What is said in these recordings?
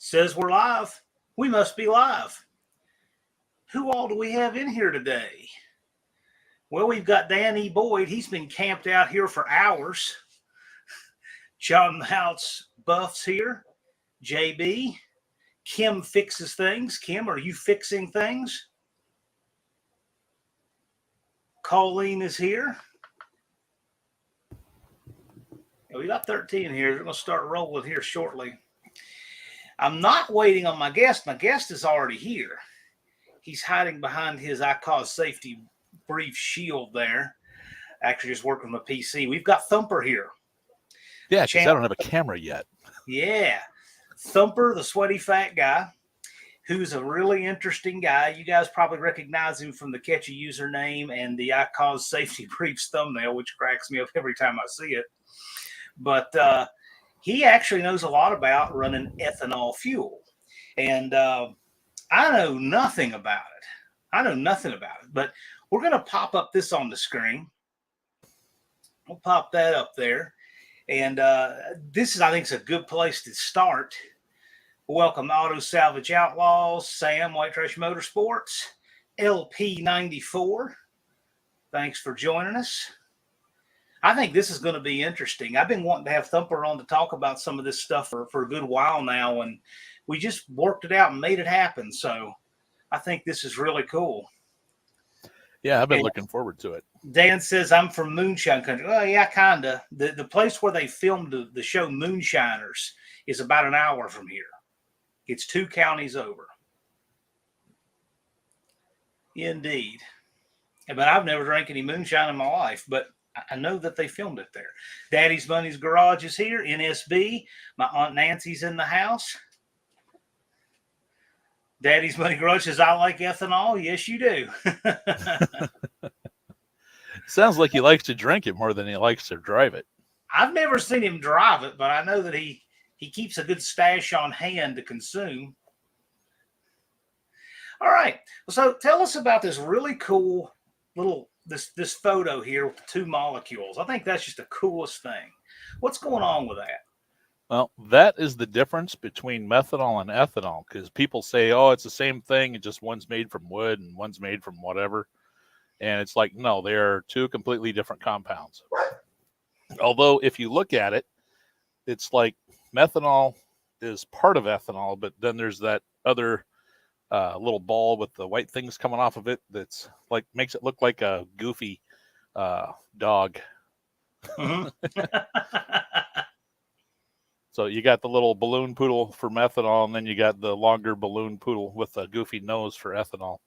Says we're live. We must be live. Who all do we have in here today? Well, we've got Danny Boyd. He's been camped out here for hours. John House Buff's here. JB. Kim fixes things. Kim, are you fixing things? Colleen is here. And we got 13 here. We're going to start rolling here shortly. I'm not waiting on my guest. My guest is already here. He's hiding behind his I Cause Safety brief shield there. Actually, just working with my PC. We've got Thumper here. Yeah, because I don't have a camera yet. Yeah. Thumper, the sweaty fat guy, who's a really interesting guy. You guys probably recognize him from the catchy username and the I Cause Safety briefs thumbnail, which cracks me up every time I see it. But he actually knows a lot about running ethanol fuel. And I know nothing about it. But we're going to pop up this on the screen. We'll pop that up there. And this is, I think, it's a good place to start. Welcome, Auto Salvage Outlaws, Sam, White Trash Motorsports, LP94. Thanks for joining us. I think this is going to be interesting. I've been wanting to have Thumper on to talk about some of this stuff for a good while now, and we just worked it out and made it happen. So I think this is really cool. Yeah, I've been looking forward to it. Dan says, I'm from Moonshine Country. Well, yeah, kind of. The place where they filmed the show Moonshiners is about an hour from here. It's 2 counties over. Indeed. But I've never drank any moonshine in my life, but I know that they filmed it there. Daddy's Money's Garage is here. NSB. My Aunt Nancy's in the house. Daddy's Money Garage says, I like ethanol. Yes, you do. Sounds like he likes to drink it more than he likes to drive it. I've never seen him drive it, but I know that he keeps a good stash on hand to consume. All right. So tell us about this really cool little this photo here with the 2 molecules. I think that's just the coolest thing. What's going on with that? Well, that is the difference between methanol and ethanol, because people say, oh, it's the same thing, and just one's made from wood and one's made from whatever. And it's like, no, they are 2 completely different compounds. Although if you look at it, it's like methanol is part of ethanol, but then there's that other little ball with the white things coming off of it that's like makes it look like a goofy dog. Mm-hmm. So you got the little balloon poodle for methanol, and then you got the longer balloon poodle with a goofy nose for ethanol.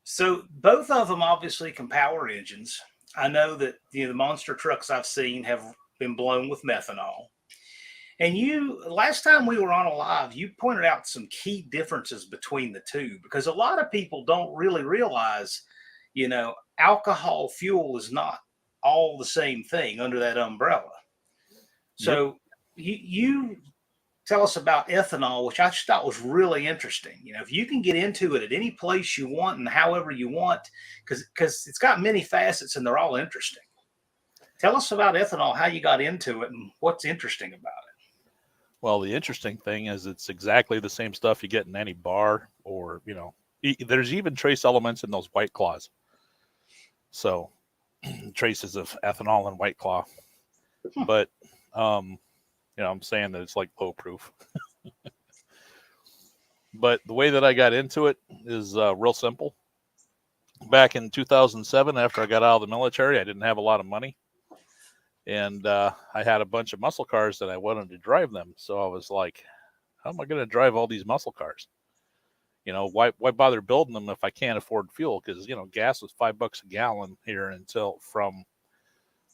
So both of them obviously can power engines. I know that the monster trucks I've seen have been blown with methanol. And last time we were on a live, you pointed out some key differences between the 2, because a lot of people don't really realize, alcohol fuel is not all the same thing under that umbrella. So you tell us about ethanol, which I just thought was really interesting. If you can get into it at any place you want and however you want, because it's got many facets and they're all interesting. Tell us about ethanol, how you got into it and what's interesting about it. Well, the interesting thing is it's exactly the same stuff you get in any bar, or, there's even trace elements in those White Claws. So traces of ethanol in White Claw. But, I'm saying that it's like low proof. But the way that I got into it is real simple. Back in 2007, after I got out of the military, I didn't have a lot of money. And I had a bunch of muscle cars that I wanted to drive them. So I was like, how am I going to drive all these muscle cars? Why bother building them if I can't afford fuel? Because, gas was $5 a gallon here until from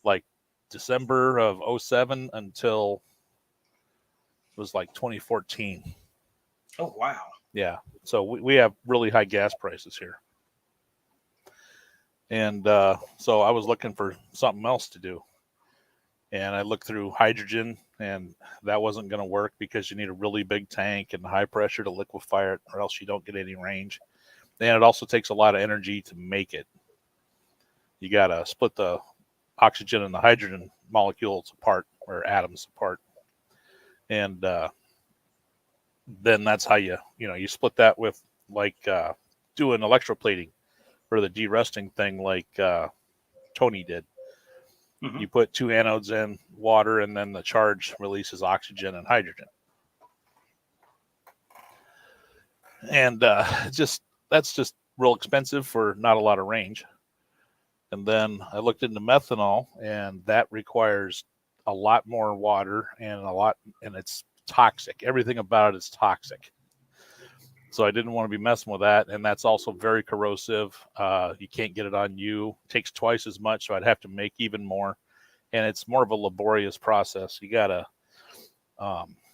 like December of 2007 until it was like 2014. Oh, wow. Yeah. So we have really high gas prices here. And so I was looking for something else to do. And I looked through hydrogen, and that wasn't going to work because you need a really big tank and high pressure to liquefy it, or else you don't get any range. And it also takes a lot of energy to make it. You got to split the oxygen and the hydrogen molecules apart, or atoms apart. And then that's how you split that with like doing electroplating for the de-rusting thing like Tony did. Mm-hmm. You put 2 anodes in water, and then the charge releases oxygen and hydrogen. And that's just real expensive for not a lot of range. And then I looked into methanol, and that requires a lot more water and it's toxic. Everything about it is toxic. So I didn't want to be messing with that. And that's also very corrosive. You can't get it on you. It takes twice as much, so I'd have to make even more. And it's more of a laborious process. You gotta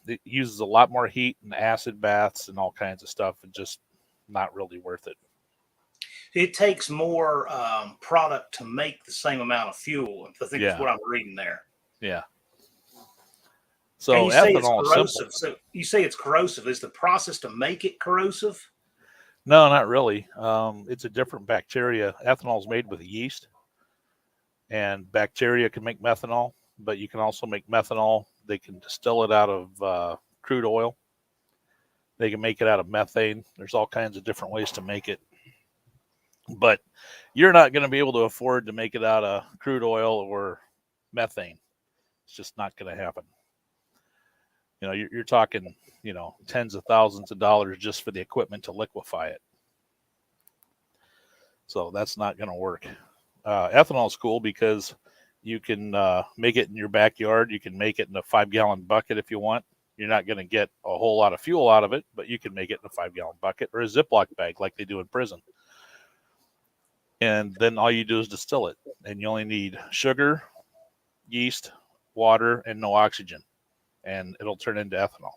it uses a lot more heat and acid baths and all kinds of stuff, and just not really worth it. It takes more product to make the same amount of fuel. I think that's Yeah. what I'm reading there. Yeah. And So you say it's ethanol is corrosive. simple. So you say it's corrosive. Is the process to make it corrosive? No, not really. It's a different bacteria. Ethanol is made with yeast, and bacteria can make methanol, but you can also make methanol. They can distill it out of crude oil. They can make it out of methane. There's all kinds of different ways to make it. But you're not going to be able to afford to make it out of crude oil or methane. It's just not going to happen. You're talking, tens of thousands of dollars just for the equipment to liquefy it. So that's not going to work. Ethanol is cool because you can make it in your backyard. You can make it in a 5-gallon bucket if you want. You're not going to get a whole lot of fuel out of it, but you can make it in a 5-gallon bucket or a Ziploc bag like they do in prison. And then all you do is distill it. And you only need sugar, yeast, water, and no oxygen. And it'll turn into ethanol.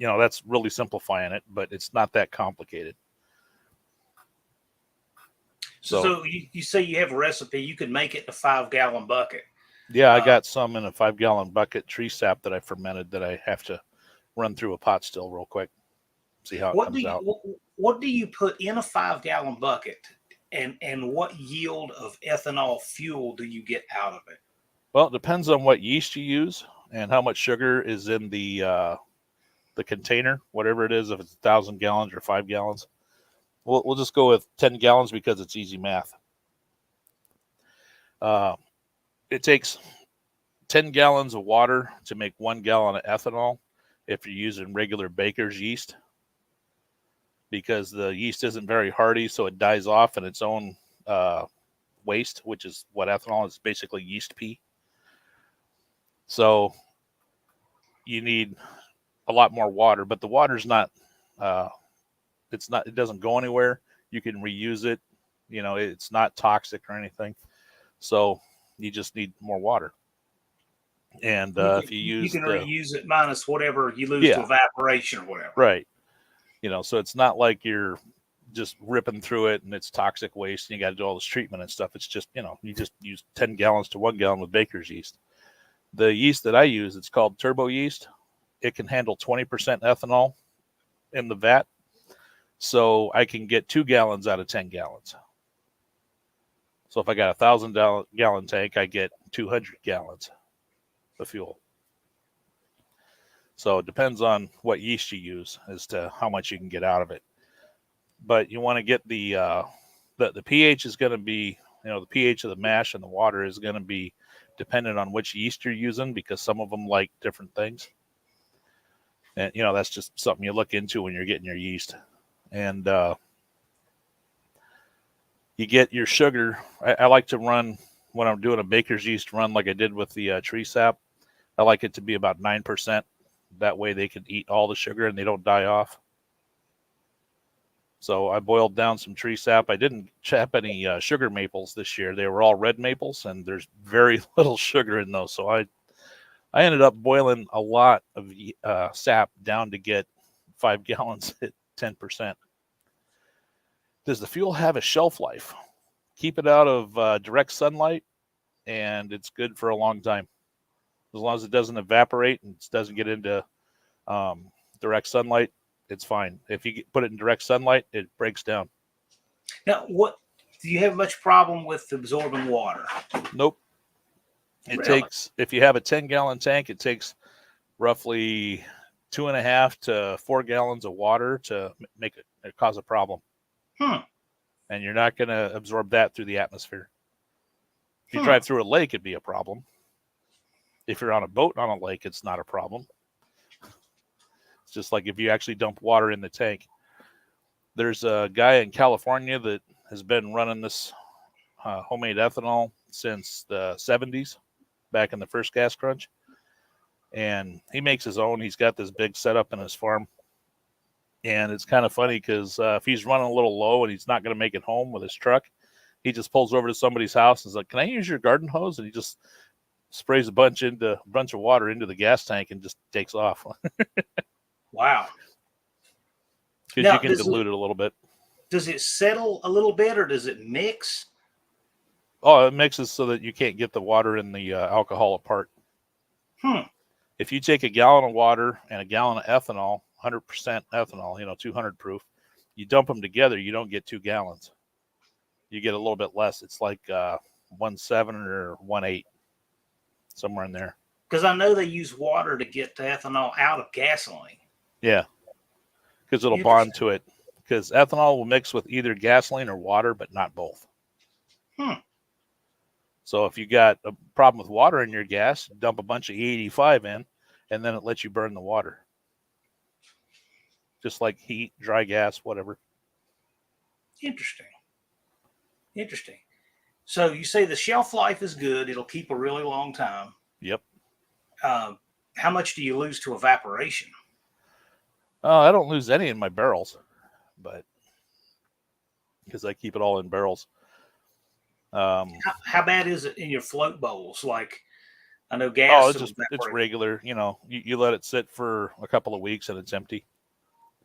That's really simplifying it, but it's not that complicated. So you say you have a recipe. You could make it in a 5-gallon bucket. Yeah, I got some in a 5-gallon bucket tree sap that I fermented that I have to run through a pot still real quick. See how it comes out. What do you put in a 5-gallon bucket, and what yield of ethanol fuel do you get out of it? Well, it depends on what yeast you use and how much sugar is in the container, whatever it is, if it's 1,000 gallons or 5 gallons. We'll just go with 10 gallons because it's easy math. It takes 10 gallons of water to make 1 gallon of ethanol if you're using regular baker's yeast, because the yeast isn't very hardy, so it dies off in its own waste, which is what ethanol is, basically yeast pee. So you need a lot more water, but the water's not it doesn't go anywhere. You can reuse it. It's not toxic or anything. So you just need more water. And if you can reuse it minus whatever you lose to evaporation or whatever. Right. So it's not like you're just ripping through it and it's toxic waste and you got to do all this treatment and stuff. It's just, you just use 10 gallons to 1 gallon with baker's yeast. The yeast that I use, it's called turbo yeast. It can handle 20% ethanol in the vat. So I can get 2 gallons out of 10 gallons. So if I got 1,000-gallon tank, I get 200 gallons of fuel. So it depends on what yeast you use as to how much you can get out of it. But you want to get the pH is going to be, the pH of the mash and the water is going to be dependent on which yeast you're using, because some of them like different things. And, that's just something you look into when you're getting your yeast. And you get your sugar. I like to run, when I'm doing a baker's yeast run like I did with the tree sap, I like it to be about 9%. That way they can eat all the sugar and they don't die off. So I boiled down some tree sap. I didn't chap any sugar maples this year. They were all red maples, and there's very little sugar in those. So I ended up boiling a lot of sap down to get 5 gallons at 10%. Does the fuel have a shelf life? Keep it out of direct sunlight, and it's good for a long time. As long as it doesn't evaporate and it doesn't get into direct sunlight, it's fine. If you put it in direct sunlight, it breaks down. Now, do you have much problem with absorbing water? Nope. It takes, if you have a 10-gallon tank, it takes roughly 2.5 to 4 gallons of water to make it cause a problem. And you're not going to absorb that through the atmosphere. If you drive through a lake, it'd be a problem. If you're on a boat on a lake, it's not a problem. It's just like if you actually dump water in the tank. There's a guy in California that has been running this homemade ethanol since the 70s, back in the first gas crunch. And he makes his own. He's got this big setup in his farm. And it's kind of funny because if he's running a little low and he's not going to make it home with his truck, he just pulls over to somebody's house and is like, "Can I use your garden hose?" And he just sprays a bunch of water into the gas tank and just takes off. Wow. Because you can dilute it a little bit. Does it settle a little bit, or does it mix? Oh, it mixes so that you can't get the water and the alcohol apart. If you take a gallon of water and a gallon of ethanol, 100% ethanol, 200 proof, you dump them together, you don't get 2 gallons. You get a little bit less. It's like 1.7 or 1.8, somewhere in there. Because I know they use water to get the ethanol out of gasoline. Yeah, because it'll bond to it. Because ethanol will mix with either gasoline or water, but not both. So if you got a problem with water in your gas, dump a bunch of E85 in, and then it lets you burn the water. Just like heat, dry gas, whatever. Interesting. So you say the shelf life is good. It'll keep a really long time. Yep. How much do you lose to evaporation? I don't lose any in my barrels, but because I keep it all in barrels. How bad is it in your float bowls? Like, I know gas. It's regular. You let it sit for a couple of weeks and it's empty.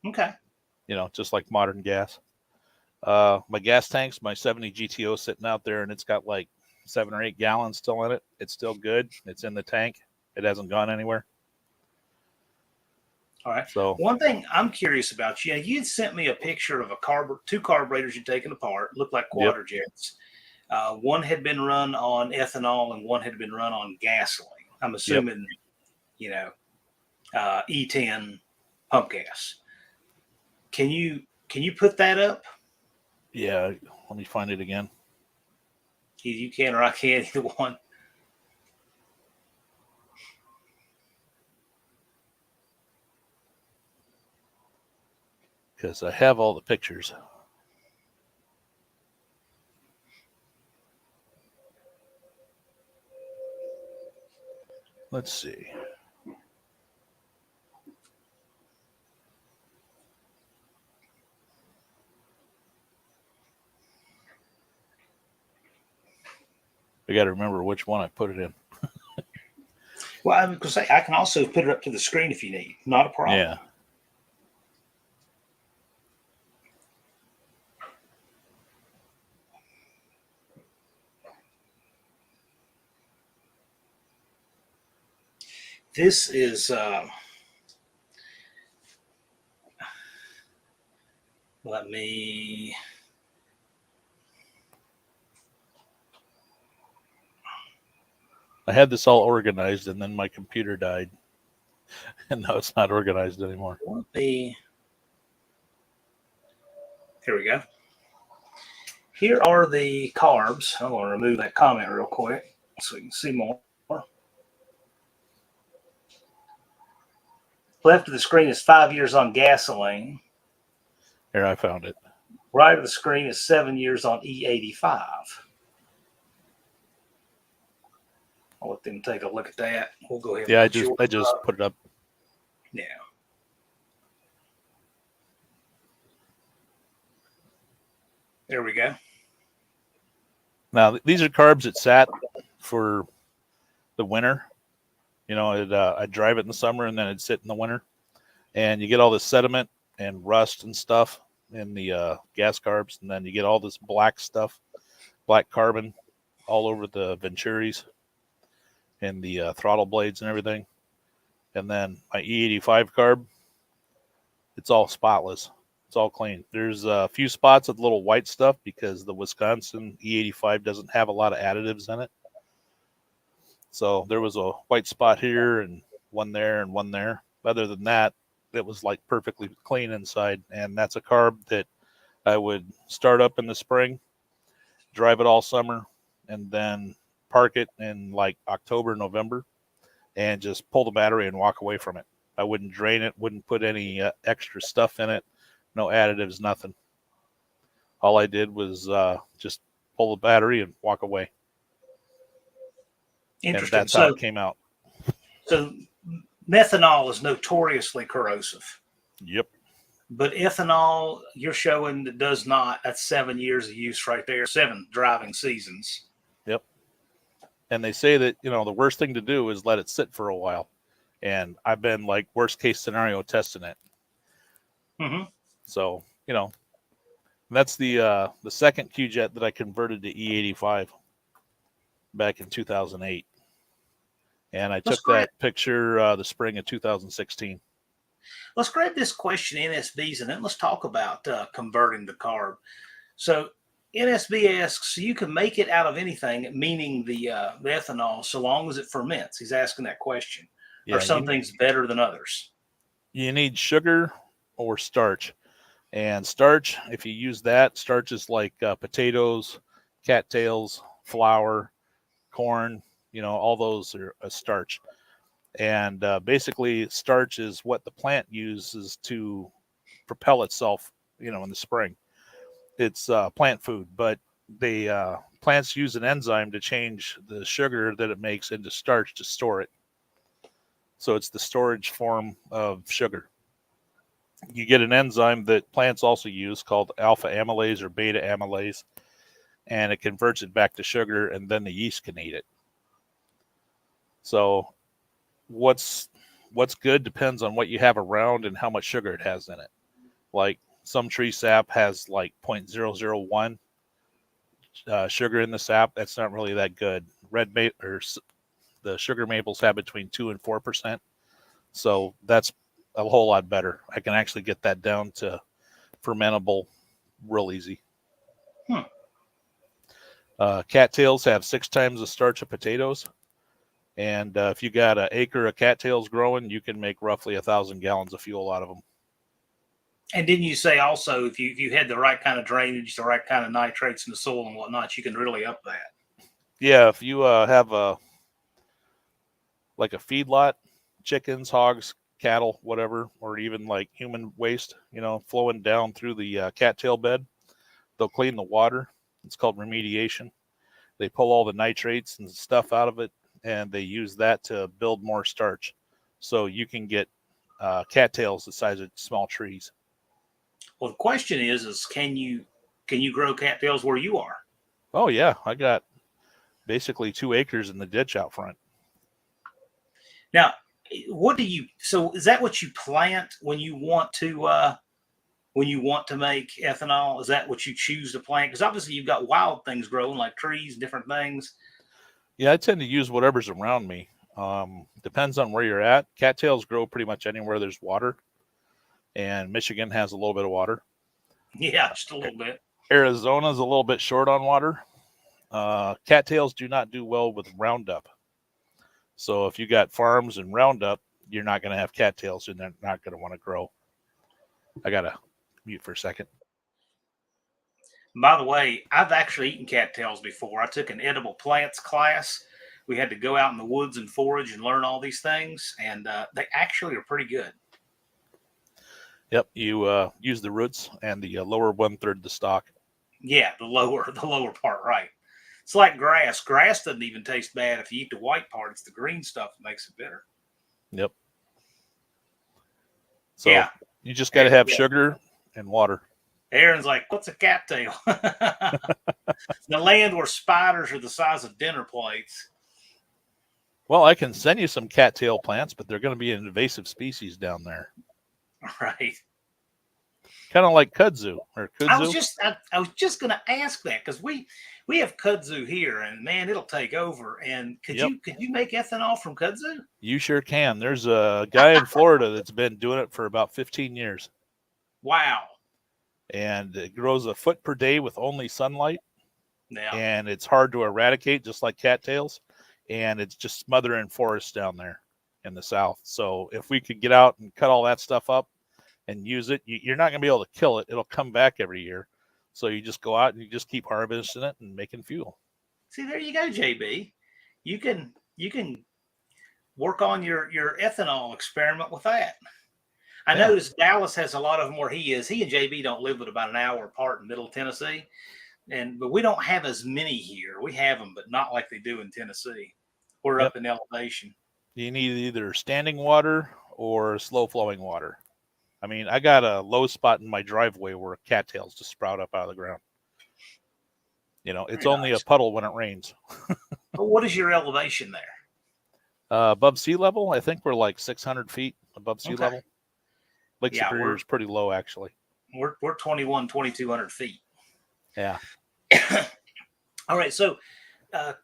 Okay. Just like modern gas. My gas tanks, my 70 GTO sitting out there, and it's got like 7 or 8 gallons still in it. It's still good. It's in the tank. It hasn't gone anywhere. All right. So one thing I'm curious about, you'd sent me a picture of two carburetors you'd taken apart, looked like quater jets. One had been run on ethanol and one had been run on gasoline. I'm assuming, E10 pump gas. Can you put that up? Yeah, let me find it again. Either you can or I can, either one. Because I have all the pictures. Let's see. I got to remember which one I put it in. Well, I was going to say, I can also put it up to the screen if you need. Not a problem. Yeah. This is let me. I had this all organized, and then my computer died, and now it's not organized anymore. Here we go. Here are the carbs. I'm going to remove that comment real quick so we can see more. Left of the screen is 5 years on gasoline. Here, I found it. Right of the screen is 7 years on E85. I'll let them take a look at that. We'll go ahead. Yeah, I just put it up. Yeah. There we go. Now, these are carbs that sat for the winter. I'd drive it in the summer and then it'd sit in the winter. And you get all this sediment and rust and stuff in the gas carbs. And then you get all this black stuff, black carbon all over the venturis and the throttle blades and everything. And then my E85 carb, it's all spotless. It's all clean. There's a few spots of little white stuff because the Wisconsin E85 doesn't have a lot of additives in it. So there was a white spot here and one there and one there. Other than that, it was like perfectly clean inside. And that's a carb that I would start up in the spring, drive it all summer, and then park it in like October, November, and just pull the battery and walk away from it. I wouldn't drain it, wouldn't put any extra stuff in it, no additives, nothing. All I did was just pull the battery and walk away. Interesting. And that's how it came out. So methanol is notoriously corrosive. Yep. But ethanol, you're showing that does not. That's 7 years of use right there, 7 driving seasons. Yep. And they say that, the worst thing to do is let it sit for a while. And I've been like worst case scenario testing it. Mm-hmm. So, that's the second Q-Jet that I converted to E85 back in 2008. And I took that picture the spring of 2016. Let's grab this question, NSBs, and then let's talk about converting the carb. So NSB asks, so you can make it out of anything, meaning the ethanol, so long as it ferments. He's asking that question. Yeah, Are some things better than others? You need sugar or starch. And starch, if you use that, starch is like potatoes, cattails, flour, corn, all those are a starch. And basically, starch is what the plant uses to propel itself, in the spring. It's plant food, but plants use an enzyme to change the sugar that it makes into starch to store it. So it's the storage form of sugar. You get an enzyme that plants also use called alpha amylase or beta amylase, and it converts it back to sugar, and then the yeast can eat it. So what's good depends on what you have around and how much sugar it has in it. Like some tree sap has like 0.001 sugar in the sap. That's not really that good. The sugar maples have between 2 and 4%. So that's a whole lot better. I can actually get that down to fermentable real easy. Cattails have 6 times the starch of potatoes. And if you got an acre of cattails growing, you can make roughly 1,000 gallons of fuel out of them. And didn't you say also if you had the right kind of drainage, the right kind of nitrates in the soil and whatnot, you can really up that? Yeah, if you have a feedlot, chickens, hogs, cattle, whatever, or even like human waste, flowing down through the cattail bed, they'll clean the water. It's called remediation. They pull all the nitrates and stuff out of it, and they use that to build more starch. So you can get cattails the size of small trees. Well, the question is can you grow cattails where you are? Oh yeah, I got basically 2 acres in the ditch out front. Now, so is that what you plant when you want to make ethanol? Is that what you choose to plant? Because obviously you've got wild things growing like trees, different things. Yeah, I tend to use whatever's around me. Depends on where you're at. Cattails grow pretty much anywhere there's water. And Michigan has a little bit of water. Yeah, just a little bit. Arizona's a little bit short on water. Cattails do not do well with Roundup. So if you got farms and Roundup, you're not going to have cattails and they're not going to want to grow. I got to mute for a second. By the way, I've actually eaten cattails before. I took an edible plants class. We had to go out in the woods and forage and learn all these things, and they actually are pretty good. Yep, you use the roots and the lower 1/3 of the stalk. Yeah, the lower part, right. It's like grass. Grass doesn't even taste bad if you eat the white part. It's the green stuff that makes it bitter. Yep. So yeah, you just got to have sugar and water. Aaron's like, what's a cattail? The land where spiders are the size of dinner plates. Well, I can send you some cattail plants, but they're going to be an invasive species down there. Right. Kind of like kudzu or kudzu. I was just going to ask that because we have kudzu here, and man, it'll take over. And could you make ethanol from kudzu? You sure can. There's a guy in Florida that's been doing it for about 15 years. Wow. And it grows a foot per day with only sunlight. Yeah. And it's hard to eradicate, just like cattails. And it's just smothering forests down there. in the South. So if we could get out and cut all that stuff up and use it, you're not going to be able to kill it. It'll come back every year. So you just go out and you just keep harvesting it and making fuel. See, there you go, JB. You can work on your ethanol experiment with that. I noticed Dallas has a lot of them where he is. He and JB don't live but about an hour apart in Middle Tennessee, but we don't have as many here. We have them, but not like they do in Tennessee. We're up in elevation. You need either standing water or slow flowing water. I mean, I got a low spot in my driveway where cattails just sprout up out of the ground. You know, it's only a puddle when it rains. But what is your elevation there? Above sea level, I think we're like 600 feet above sea level. Lake Superior is pretty low, actually. We're 2,200 feet. Yeah. All right. So,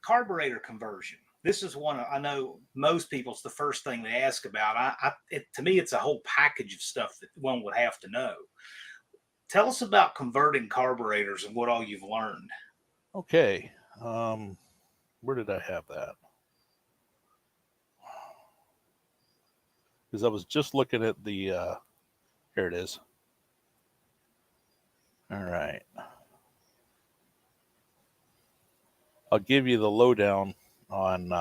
carburetor conversion. This is one I know most people's the first thing they ask about. To me, it's a whole package of stuff that one would have to know. Tell us about converting carburetors and what all you've learned. Okay. Where did I have that? Because I was just looking at the, here it is. All right. I'll give you the lowdown on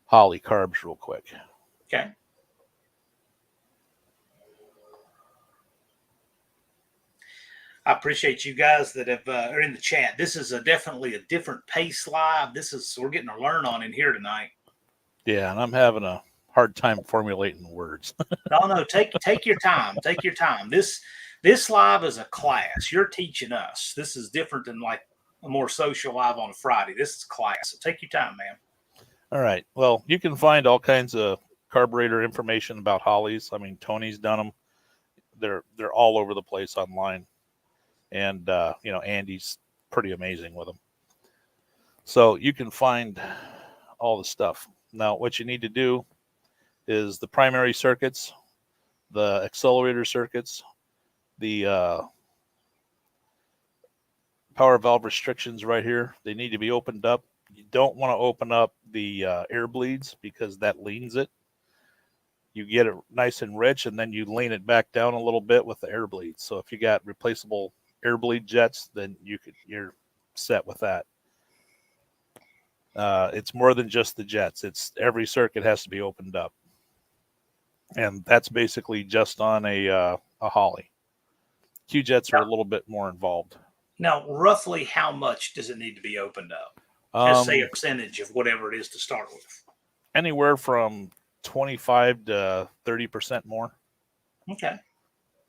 Holly carbs real quick. Okay. I appreciate you guys that are in the chat. This is definitely a different pace live. We're getting to learn on in here tonight. Yeah, and I'm having a hard time formulating words. No, take your time. Take your time. This live is a class. You're teaching us. This is different than like a more social live on a Friday. This is class. So take your time, man. All right. Well, you can find all kinds of carburetor information about Hollies. I mean, Tony's done them. They're all over the place online. And, Andy's pretty amazing with them. So you can find all the stuff. Now, what you need to do is the primary circuits, the accelerator circuits, the power valve restrictions right here. They need to be opened up. You don't want to open up the air bleeds because that leans it. You get it nice and rich, and then you lean it back down a little bit with the air bleeds. So if you got replaceable air bleed jets, then you're set with that. It's more than just the jets. It's every circuit has to be opened up, and that's basically just on a Holly. Q jets are a little bit more involved. Now, roughly how much does it need to be opened up? Just say a percentage of whatever it is to start with. Anywhere from 25 to 30% more. Okay.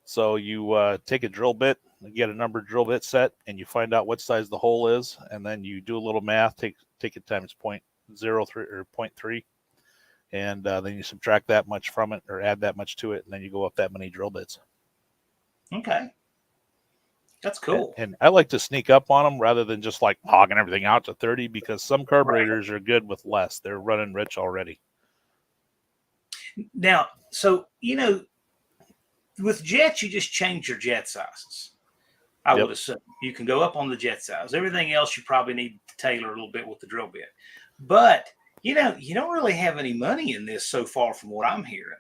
So you take a drill bit, you get a numbered drill bit set, and you find out what size the hole is, and then you do a little math, take it times 0.03 or 0.3, and then you subtract that much from it or add that much to it, and then you go up that many drill bits. Okay. That's cool. And I like to sneak up on them rather than just like hogging everything out to 30, because some carburetors are good with less. They're running rich already. Now, so, with jets, you just change your jet sizes. I would assume you can go up on the jet size. Everything else you probably need to tailor a little bit with the drill bit. But, you don't really have any money in this so far from what I'm hearing.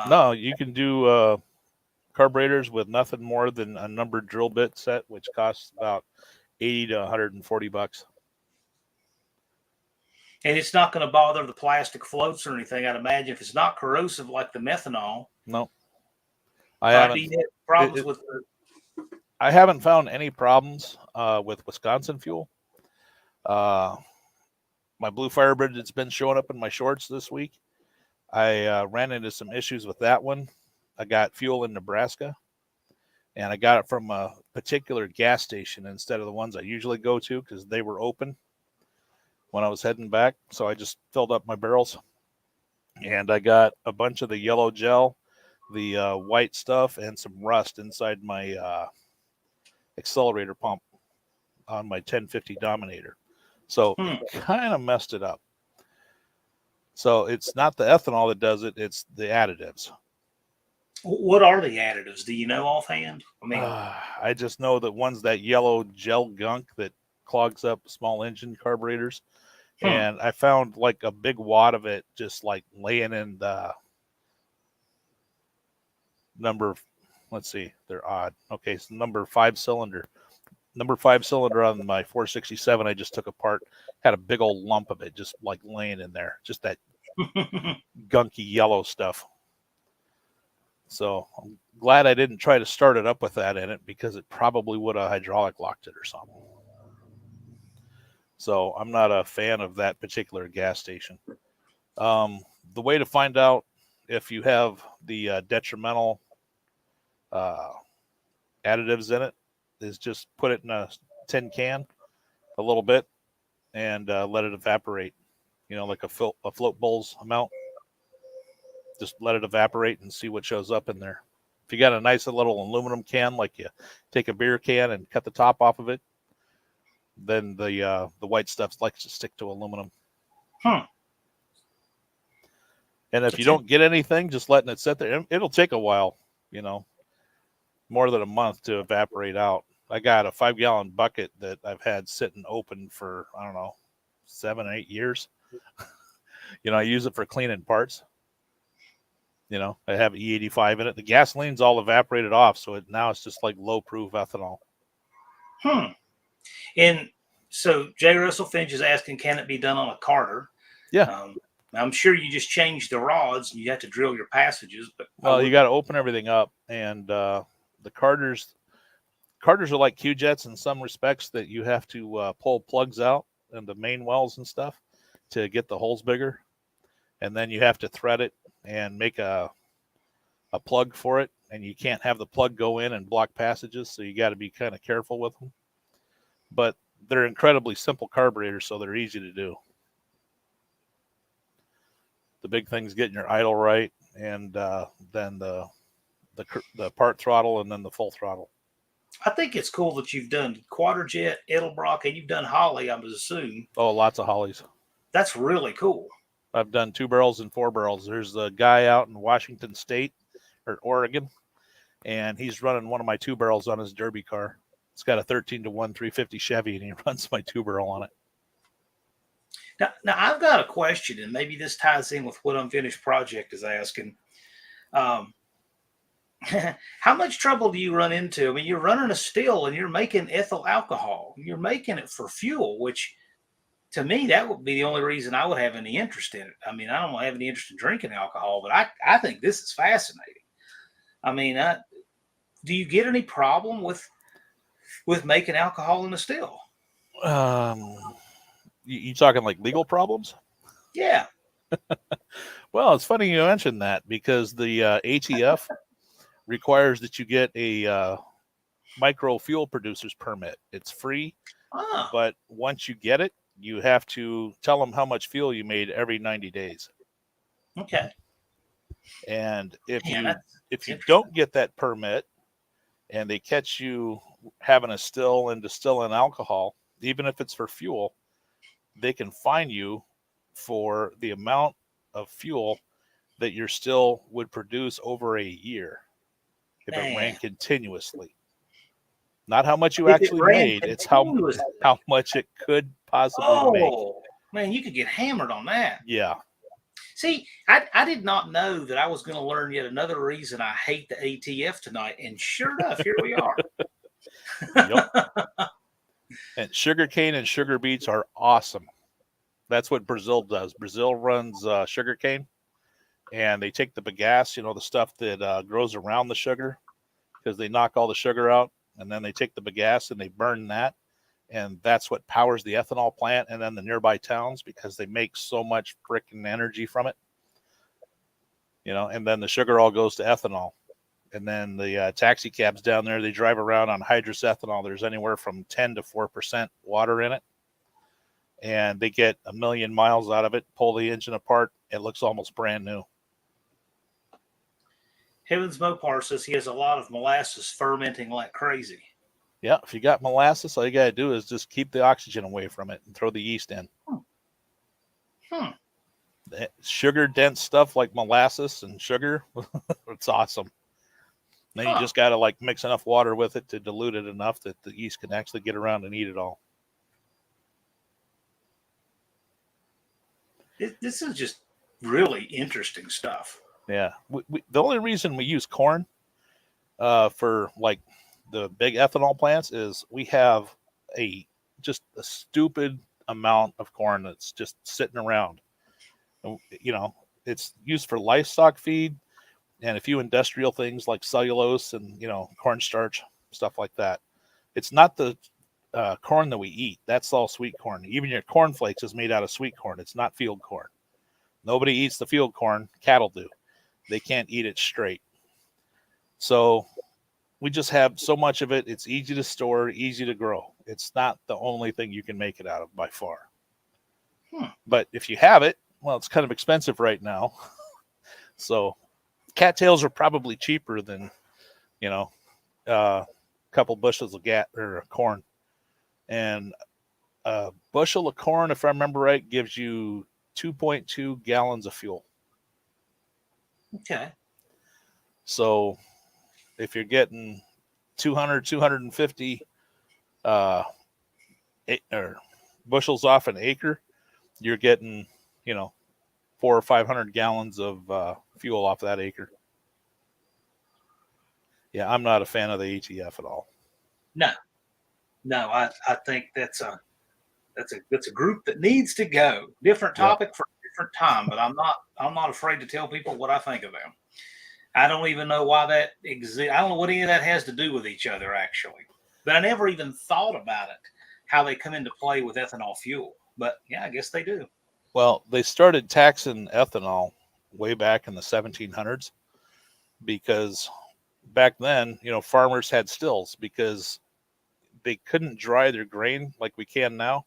No, you can do carburetors with nothing more than a numbered drill bit set, which costs about $80 to $140. And it's not going to bother the plastic floats or anything, I'd imagine, if it's not corrosive like the methanol. No. I haven't found any problems with Wisconsin fuel. My blue Firebird that's been showing up in my shorts this week, I ran into some issues with that one. I got fuel in Nebraska, and I got it from a particular gas station instead of the ones I usually go to because they were open when I was heading back. So I just filled up my barrels, and I got a bunch of the yellow gel, the white stuff, and some rust inside my accelerator pump on my 1050 Dominator. So it kind of messed it up. So it's not the ethanol that does it, it's the additives. What are the additives? Do you know offhand? I just know that one's that yellow gel gunk that clogs up small engine carburetors, And I found like a big wad of it just like laying in the let's see, they're odd. Okay, so number 5 cylinder on my 467 I just took apart, had a big old lump of it just like laying in there, just that gunky yellow stuff. So I'm glad I didn't try to start it up with that in it, because it probably would have hydraulic locked it or something. So I'm not a fan of that particular gas station. The way to find out if you have the detrimental additives in it is just put it in a tin can a little bit and let it evaporate. Like a float bowls amount. Just let it evaporate and see what shows up in there. If you got a nice little aluminum can, like you take a beer can and cut the top off of it, then the white stuff likes to stick to aluminum. And if you don't get anything, just letting it sit there, it'll take a while, more than a month to evaporate out. I got a 5-gallon bucket that I've had sitting open for, I don't know, 7 or 8 years. I use it for cleaning parts. I have E85 in it. The gasoline's all evaporated off, so now it's just like low-proof ethanol. And so Jay Russell Finch is asking, can it be done on a carter? Yeah. I'm sure you just change the rods and you have to drill your passages. But you got to open everything up, and the carters are like Q-jets in some respects, that you have to pull plugs out and the main wells and stuff to get the holes bigger, and then you have to thread it and make a plug for it, and you can't have the plug go in and block passages, so you got to be kind of careful with them. But they're incredibly simple carburetors, so they're easy to do. The big thing's getting your idle right, and then the part throttle, and then the full throttle. I think it's cool that you've done Quadrajet, Edelbrock, and you've done Holly, I would assume. Oh, lots of Hollies. That's really cool. I've done 2 barrels and 4 barrels. There's a guy out in Washington State or Oregon, and he's running one of my 2 barrels on his Derby car. It's got a 13-1 350 Chevy, and he runs my 2 barrel on it. Now I've got a question, and maybe this ties in with what Unfinished Project is asking. How much trouble do you run into? I mean, you're running a still, and you're making ethyl alcohol. You're making it for fuel, which to me, that would be the only reason I would have any interest in it. I mean, I don't have any interest in drinking alcohol, but I think this is fascinating. I mean, do you get any problem with making alcohol in a still? You talking like legal problems? Yeah. Well, it's funny you mentioned that, because the ATF requires that you get a micro fuel producer's permit. It's free, but once you get it, you have to tell them how much fuel you made every 90 days. Okay. And if you don't get that permit, and they catch you having a still and distilling alcohol, even if it's for fuel, they can fine you for the amount of fuel that your still would produce over a year if it ran continuously. Not how much you actually made, it's how much it could possibly make. Oh, man, you could get hammered on that. Yeah. See, I did not know that I was going to learn yet another reason I hate the ATF tonight. And sure enough, here we are. Yep. And sugarcane and sugar beets are awesome. That's what Brazil does. Brazil runs sugarcane, and they take the bagasse, the stuff that grows around the sugar, because they knock all the sugar out, and then they take the bagasse and they burn that, and that's what powers the ethanol plant and then the nearby towns, because they make so much freaking energy from it. And then the sugar all goes to ethanol. And then the taxi cabs down there, they drive around on hydrous ethanol. There's anywhere from 10 to 4% water in it. And they get 1 million miles out of it, pull the engine apart. It looks almost brand new. Heavens Mopar says he has a lot of molasses fermenting like crazy. Yeah, if you got molasses, all you got to do is just keep the oxygen away from it and throw the yeast in. Sugar-dense stuff like molasses and sugar, it's awesome. Then you just got to mix enough water with it to dilute it enough that the yeast can actually get around and eat it all. This is just really interesting stuff. Yeah. The only reason we use corn for like the big ethanol plants is we have just a stupid amount of corn that's just sitting around. You know, it's used for livestock feed and a few industrial things like cellulose and, you know, cornstarch, stuff like that. It's not the corn that we eat. That's all sweet corn. Even your cornflakes is made out of sweet corn. It's not field corn. Nobody eats the field corn. Cattle do. They can't eat it straight. So we just have so much of it. It's easy to store, easy to grow. It's not the only thing you can make it out of by far. But if you have it, well, it's kind of expensive right now. So cattails are probably cheaper than, you know, a couple bushels of corn. And a bushel of corn, if I remember right, gives you 2.2 gallons of fuel. Okay. So if you're getting 200, 250 or bushels off an acre, you're getting, you know, 400 or 500 gallons of fuel off that acre. Yeah, I'm not a fan of the ATF at all. No, I think that's a group that needs to go. Different topic for a different time, but I'm not afraid to tell people what I think of them. I don't even know why that exists. I don't know what any of that has to do with each other, actually. But I never even thought about it, how they come into play with ethanol fuel. But yeah, I guess they do. Well, they started taxing ethanol way back in the 1700s because back then, you know, farmers had stills because they couldn't dry their grain like we can now.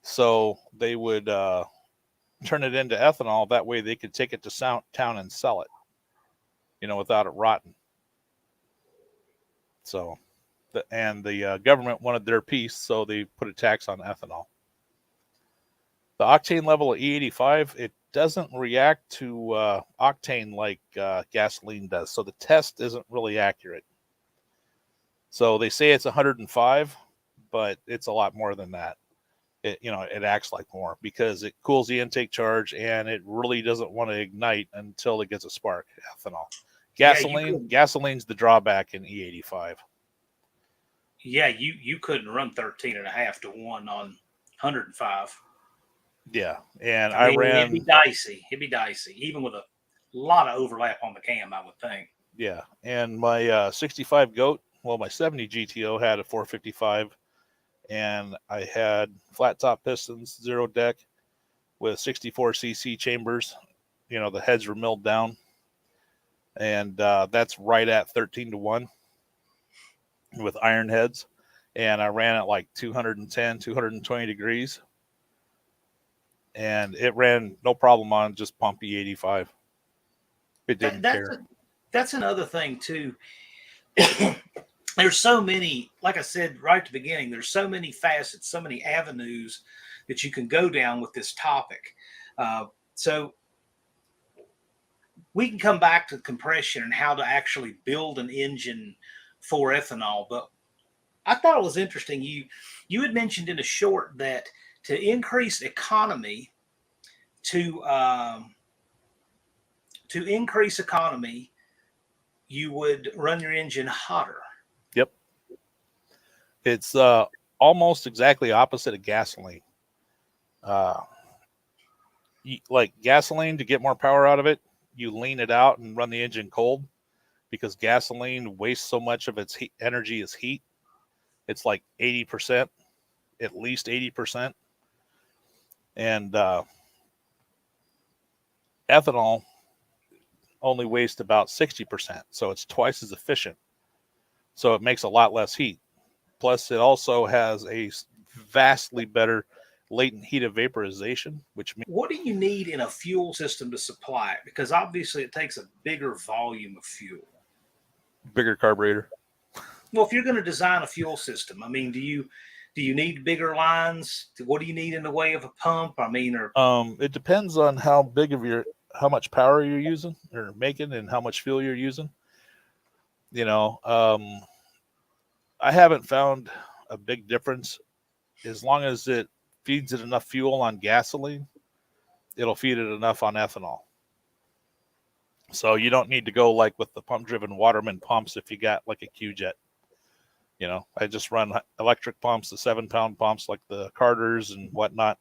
So they would turn it into ethanol. That way they could take it to town and sell it, you know, without it rotting. So, the government wanted their piece, so they put a tax on ethanol. The octane level of E85, it doesn't react to octane like gasoline does. So the test isn't really accurate. So they say it's 105, but it's a lot more than that. It acts like more because it cools the intake charge and it really doesn't want to ignite until it gets a spark. Ethanol, gasoline's the drawback in E85. Yeah, you couldn't run 13.5 to 1 on 105. Yeah, and it'd be dicey. It'd be dicey, even with a lot of overlap on the cam, I would think. Yeah, and my 65 goat, well, my 70 GTO had a 455, and I had flat top pistons, zero deck, with 64 cc chambers. You know, the heads were milled down, and that's right at 13 to 1 with iron heads, and I ran at like 210, 220 degrees. And it ran no problem on just pump E85. It didn't care. That's another thing too. There's so many, like I said right at the beginning, there's so many facets, so many avenues that you can go down with this topic. So we can come back to compression and how to actually build an engine for ethanol. But I thought it was interesting. You had mentioned in a short that to increase economy, to increase economy, you would run your engine hotter. Yep. It's almost exactly opposite of gasoline. Like gasoline, to get more power out of it, you lean it out and run the engine cold because gasoline wastes so much of its energy as heat. It's like 80%, at least 80%. And ethanol only wastes about 60%. So it's twice as efficient. So it makes a lot less heat. Plus, it also has a vastly better latent heat of vaporization, which means... What do you need in a fuel system to supply it? Because obviously it takes a bigger volume of fuel. Bigger carburetor. Well, if you're going to design a fuel system, I mean, do you need bigger lines? What do you need in the way of a pump? I mean, it depends on how much power you're using or making and how much fuel you're using. You know, I haven't found a big difference as long as it feeds it enough fuel on gasoline. it'll feed it enough on ethanol. So you don't need to go like with the pump-driven Waterman pumps if you got like a Q-Jet. You know, I just run electric pumps, the 7-pound pumps like the Carters and whatnot,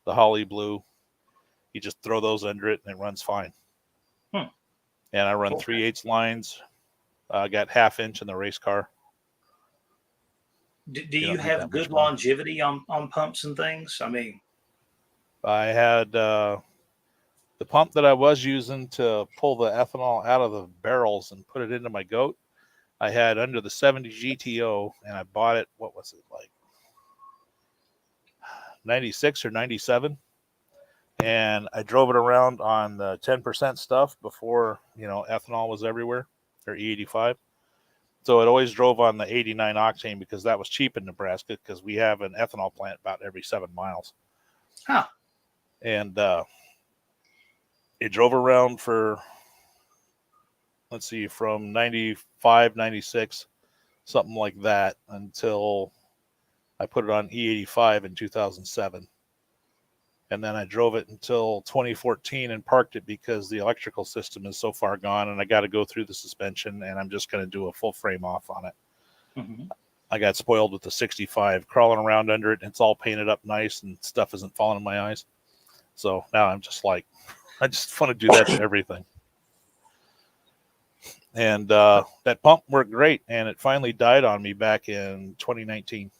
the Holly Blue. You just throw those under it and it runs fine. And I run 3/8 lines. Got 1/2 inch in the race car. Do you have good longevity on pumps and things? I mean, I had the pump that I was using to pull the ethanol out of the barrels and put it into my goat. I had under the 70 GTO, and I bought it, what was it, like 96 or 97? And I drove it around on the 10% stuff before, you know, ethanol was everywhere, or E85. So it always drove on the 89 octane because that was cheap in Nebraska because we have an ethanol plant about every 7 miles. Huh. And it drove around for, let's see, from 95, 96, something like that, until I put it on E85 in 2007. And then I drove it until 2014 and parked it because the electrical system is so far gone and I got to go through the suspension and I'm just going to do a full frame off on it. I got spoiled with the 65, crawling around under it. And it's all painted up nice and stuff isn't falling in my eyes. So now I'm just like, I just want to do that to everything. And that pump worked great. And it finally died on me back in 2019.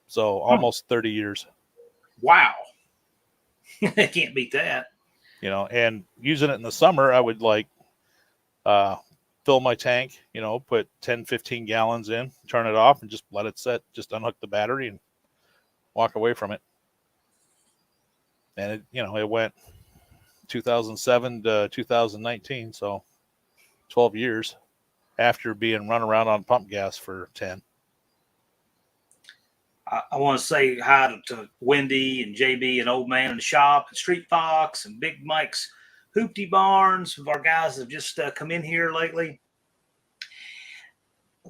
So almost 30 years. Wow. I can't beat that. You know, and using it in the summer, I would like fill my tank, you know, put 10, 15 gallons in, turn it off and just let it set, just unhook the battery and walk away from it. And it, you know, it went 2007 to 2019. So 12 years after being run around on pump gas for 10. I want to say hi to Wendy and JB and Old Man in the shop and Street Fox and Big Mike's Hoopty Barnes. Some of our guys have just come in here lately.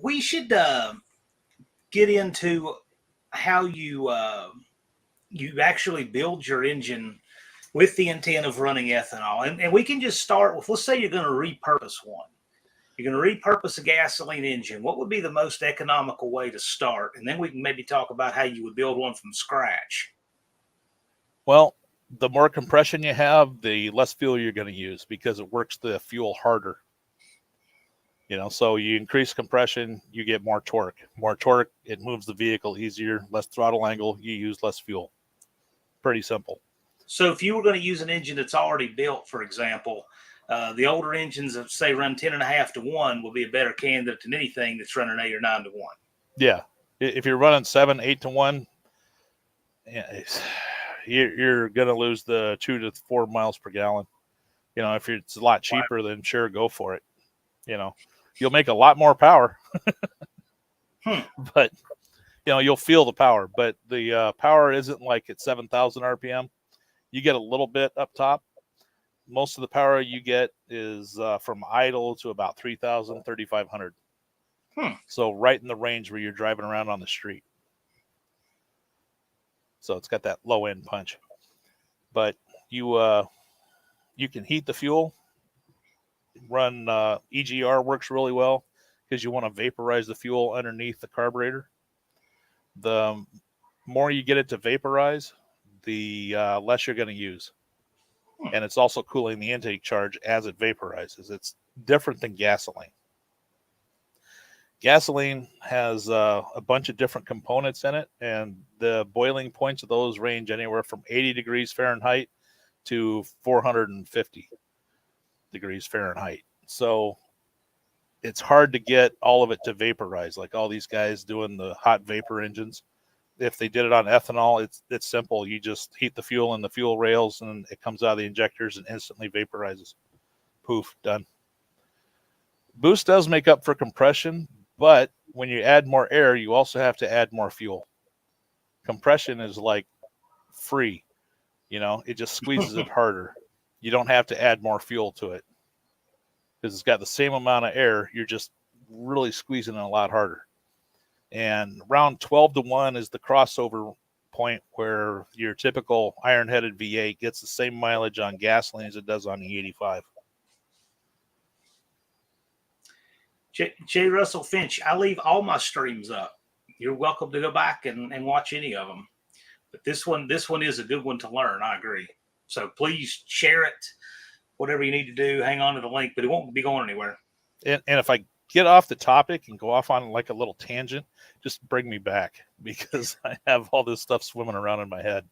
We should get into how you actually build your engine with the intent of running ethanol. And we can just start with, let's say you're going to repurpose one. You're going to repurpose a gasoline engine. What would be the most economical way to start? And then we can maybe talk about how you would build one from scratch. Well, the more compression you have, the less fuel you're going to use because it works the fuel harder. You know, so you increase compression, you get more torque. More torque, it moves the vehicle easier, less throttle angle, you use less fuel. Pretty simple. So if you were going to use an engine that's already built, for example, the older engines that say run 10.5 to 1 will be a better candidate than anything that's running 8 or 9 to 1. Yeah. If you're running 7, 8 to 1, you're going to lose the 2 to 4 miles per gallon. You know, if it's a lot cheaper, then sure, go for it. You know, you'll make a lot more power, but you know, you'll feel the power, but the power isn't like at 7,000 RPM. You get a little bit up top. Most of the power you get is from idle to about 3,000, 3,500. So right in the range where you're driving around on the street. So it's got that low end punch. But you can heat the fuel. Run EGR works really well because you want to vaporize the fuel underneath the carburetor. The more you get it to vaporize, the less you're going to use. And it's also cooling the intake charge as it vaporizes. It's different than gasoline. Gasoline has a bunch of different components in it, and the boiling points of those range anywhere from 80 degrees Fahrenheit to 450 degrees Fahrenheit. So it's hard to get all of it to vaporize, like all these guys doing the hot vapor engines. If they did it on ethanol, it's simple. You just heat the fuel in the fuel rails and it comes out of the injectors and instantly vaporizes. Poof, done. Boost does make up for compression, but when you add more air, you also have to add more fuel. Compression is like free. You know, it just squeezes it harder. You don't have to add more fuel to it because it's got the same amount of air. You're just really squeezing it a lot harder. And around 12 to 1 is the crossover point where your typical iron-headed V8 gets the same mileage on gasoline as it does on the 85. J. Russell Finch, I leave all my streams up. You're welcome to go back and watch any of them. But this one is a good one to learn. I agree. So please share it. Whatever you need to do, hang on to the link, but it won't be going anywhere. And if I get off the topic and go off on like a little tangent, just bring me back, because I have all this stuff swimming around in my head.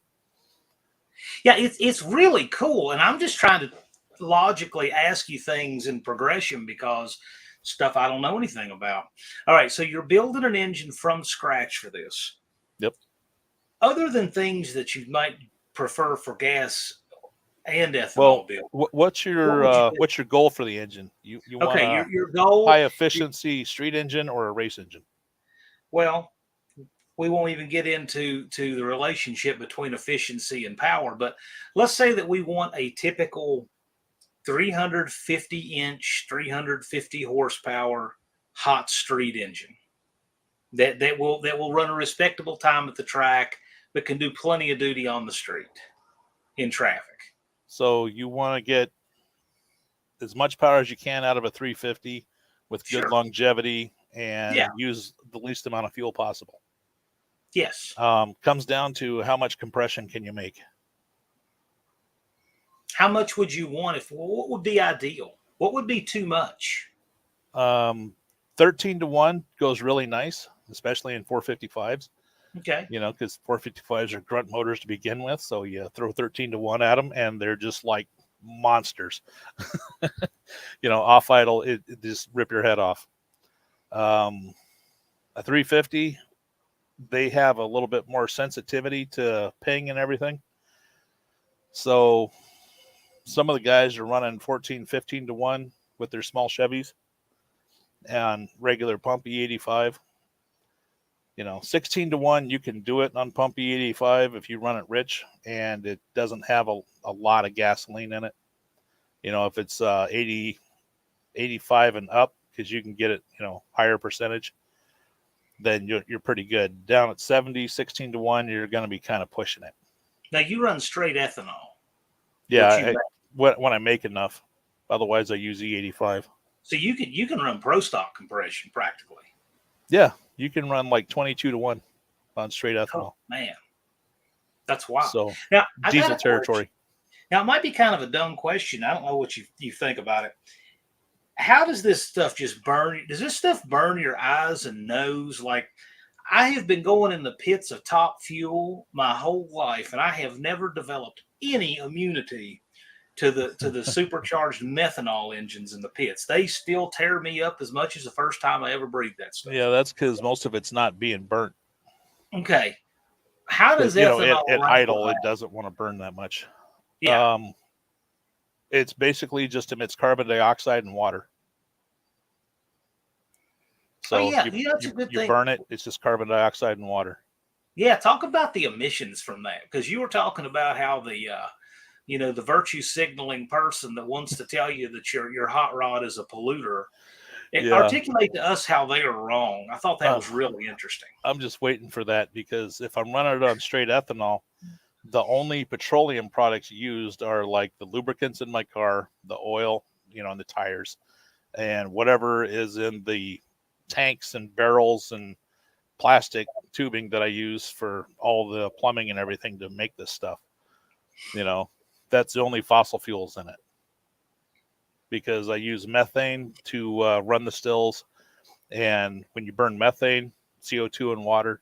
Yeah, it's really cool. And I'm just trying to logically ask you things in progression, because stuff I don't know anything about. All right, so you're building an engine from scratch for this. Yep. Other than things that you might prefer for gas and ethanol build, what's your goal for the engine? You want your goal, high efficiency street engine or a race engine? Well, we won't even get into the relationship between efficiency and power, but let's say that we want a typical 350-inch, 350 horsepower hot street engine that will run a respectable time at the track, but can do plenty of duty on the street in traffic. So you want to get as much power as you can out of a 350 with good longevity and use the least amount of fuel possible. Yes. Comes down to how much compression can you make? How much would you want? What would be ideal? What would be too much? 13-to-1 goes really nice, especially in 455s. Okay. Because 455s are grunt motors to begin with. So you throw 13-to-1 at them and they're just like monsters. Off idle, it just rip your head off. A 350, they have a little bit more sensitivity to ping and everything. So some of the guys are running 14, 15-to-1 with their small Chevys and regular pump E85. 16-to-1, you can do it on pump E85 if you run it rich and it doesn't have a lot of gasoline in it. If it's 80, 85 and up, because you can get it, higher percentage, then you're pretty good. Down at 70, 16-to-1, you're going to be kind of pushing it. Now you run straight ethanol. Yeah, when I make enough. Otherwise, I use E85. So you can run pro stock compression practically. Yeah, you can run like 22-to-1 on straight ethanol. Oh, man, that's wild. So now diesel territory. Now it might be kind of a dumb question. I don't know what you think about it. How does this stuff just burn? Does this stuff burn your eyes and nose? Like, I have been going in the pits of Top Fuel my whole life, and I have never developed any immunity to the supercharged methanol engines in the pits. They still tear me up as much as the first time I ever breathed that stuff. Yeah, that's because most of it's not being burnt. Okay. How does ethanol at idle, it doesn't want to burn that much. Yeah. It's basically just emits carbon dioxide and water. So that's a good thing. You burn it, it's just carbon dioxide and water. Yeah, talk about the emissions from that, because you were talking about how the virtue signaling person that wants to tell you that your hot rod is a polluter. Articulate to us how they are wrong. I thought that was really interesting. I'm just waiting for that, because if I'm running it on straight ethanol, the only petroleum products used are like the lubricants in my car, the oil, and the tires, and whatever is in the tanks and barrels and plastic tubing that I use for all the plumbing and everything to make this stuff. That's the only fossil fuels in it, because I use methane to run the stills. And when you burn methane, CO2 and water.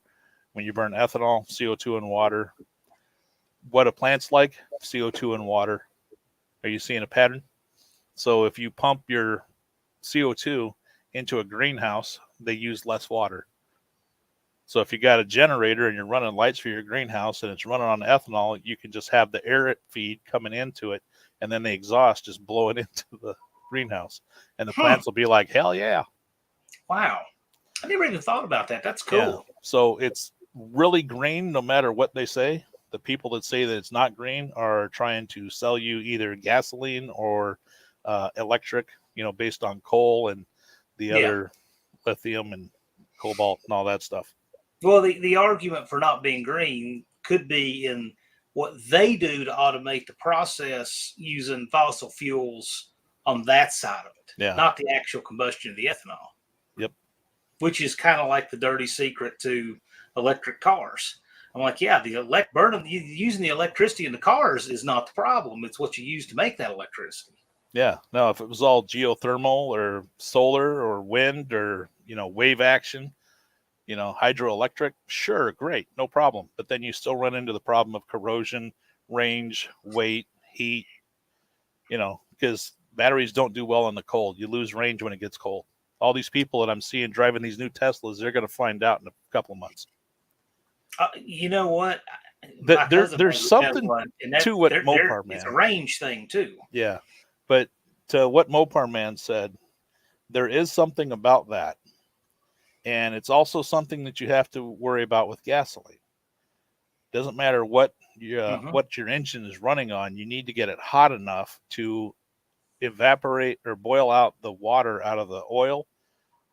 When you burn ethanol, CO2 and water. What a plant's like, CO2 and water. Are you seeing a pattern? So if you pump your CO2 into a greenhouse, they use less water. So if you got a generator and you're running lights for your greenhouse and it's running on ethanol, you can just have the air feed coming into it, and then the exhaust just blowing into the greenhouse. And the plants will be like, hell yeah. Wow. I never even thought about that. That's cool. Yeah. So it's really green no matter what they say. The people that say that it's not green are trying to sell you either gasoline or electric, based on coal and the other lithium and cobalt and all that stuff. Well, the argument for not being green could be in what they do to automate the process using fossil fuels on that side of it, Yeah. not the actual combustion of the ethanol. Yep. Which is kind of like the dirty secret to electric cars. I'm like, yeah, using the electricity in the cars is not the problem. It's what you use to make that electricity. Yeah. No, if it was all geothermal or solar or wind or, wave action, hydroelectric, sure, great, no problem. But then you still run into the problem of corrosion, range, weight, heat, because batteries don't do well in the cold. You lose range when it gets cold. All these people that I'm seeing driving these new Teslas, they're going to find out in a couple of months. You know what? There's something to what Mopar Man. It's a range thing too. Yeah, but to what Mopar Man said, there is something about that, and it's also something that you have to worry about with gasoline. Doesn't matter what your engine is running on, you need to get it hot enough to evaporate or boil out the water out of the oil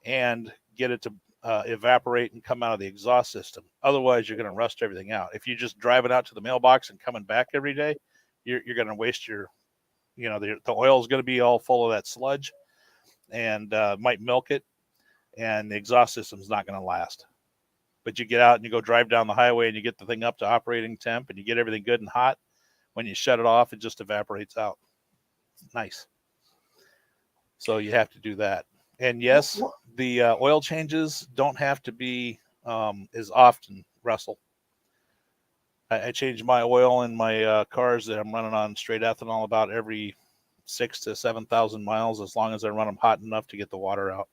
and get it to evaporate and come out of the exhaust system. Otherwise, you're going to rust everything out. If you just drive it out to the mailbox and coming back every day, you're going to waste your, the oil is going to be all full of that sludge and might milk it, and the exhaust system is not going to last. But you get out and you go drive down the highway and you get the thing up to operating temp and you get everything good and hot. When you shut it off, it just evaporates out. Nice. So you have to do that. And yes, the oil changes don't have to be as often, Russell. I change my oil in my cars that I'm running on straight ethanol about every 6,000 to 7,000 miles, as long as I run them hot enough to get the water out.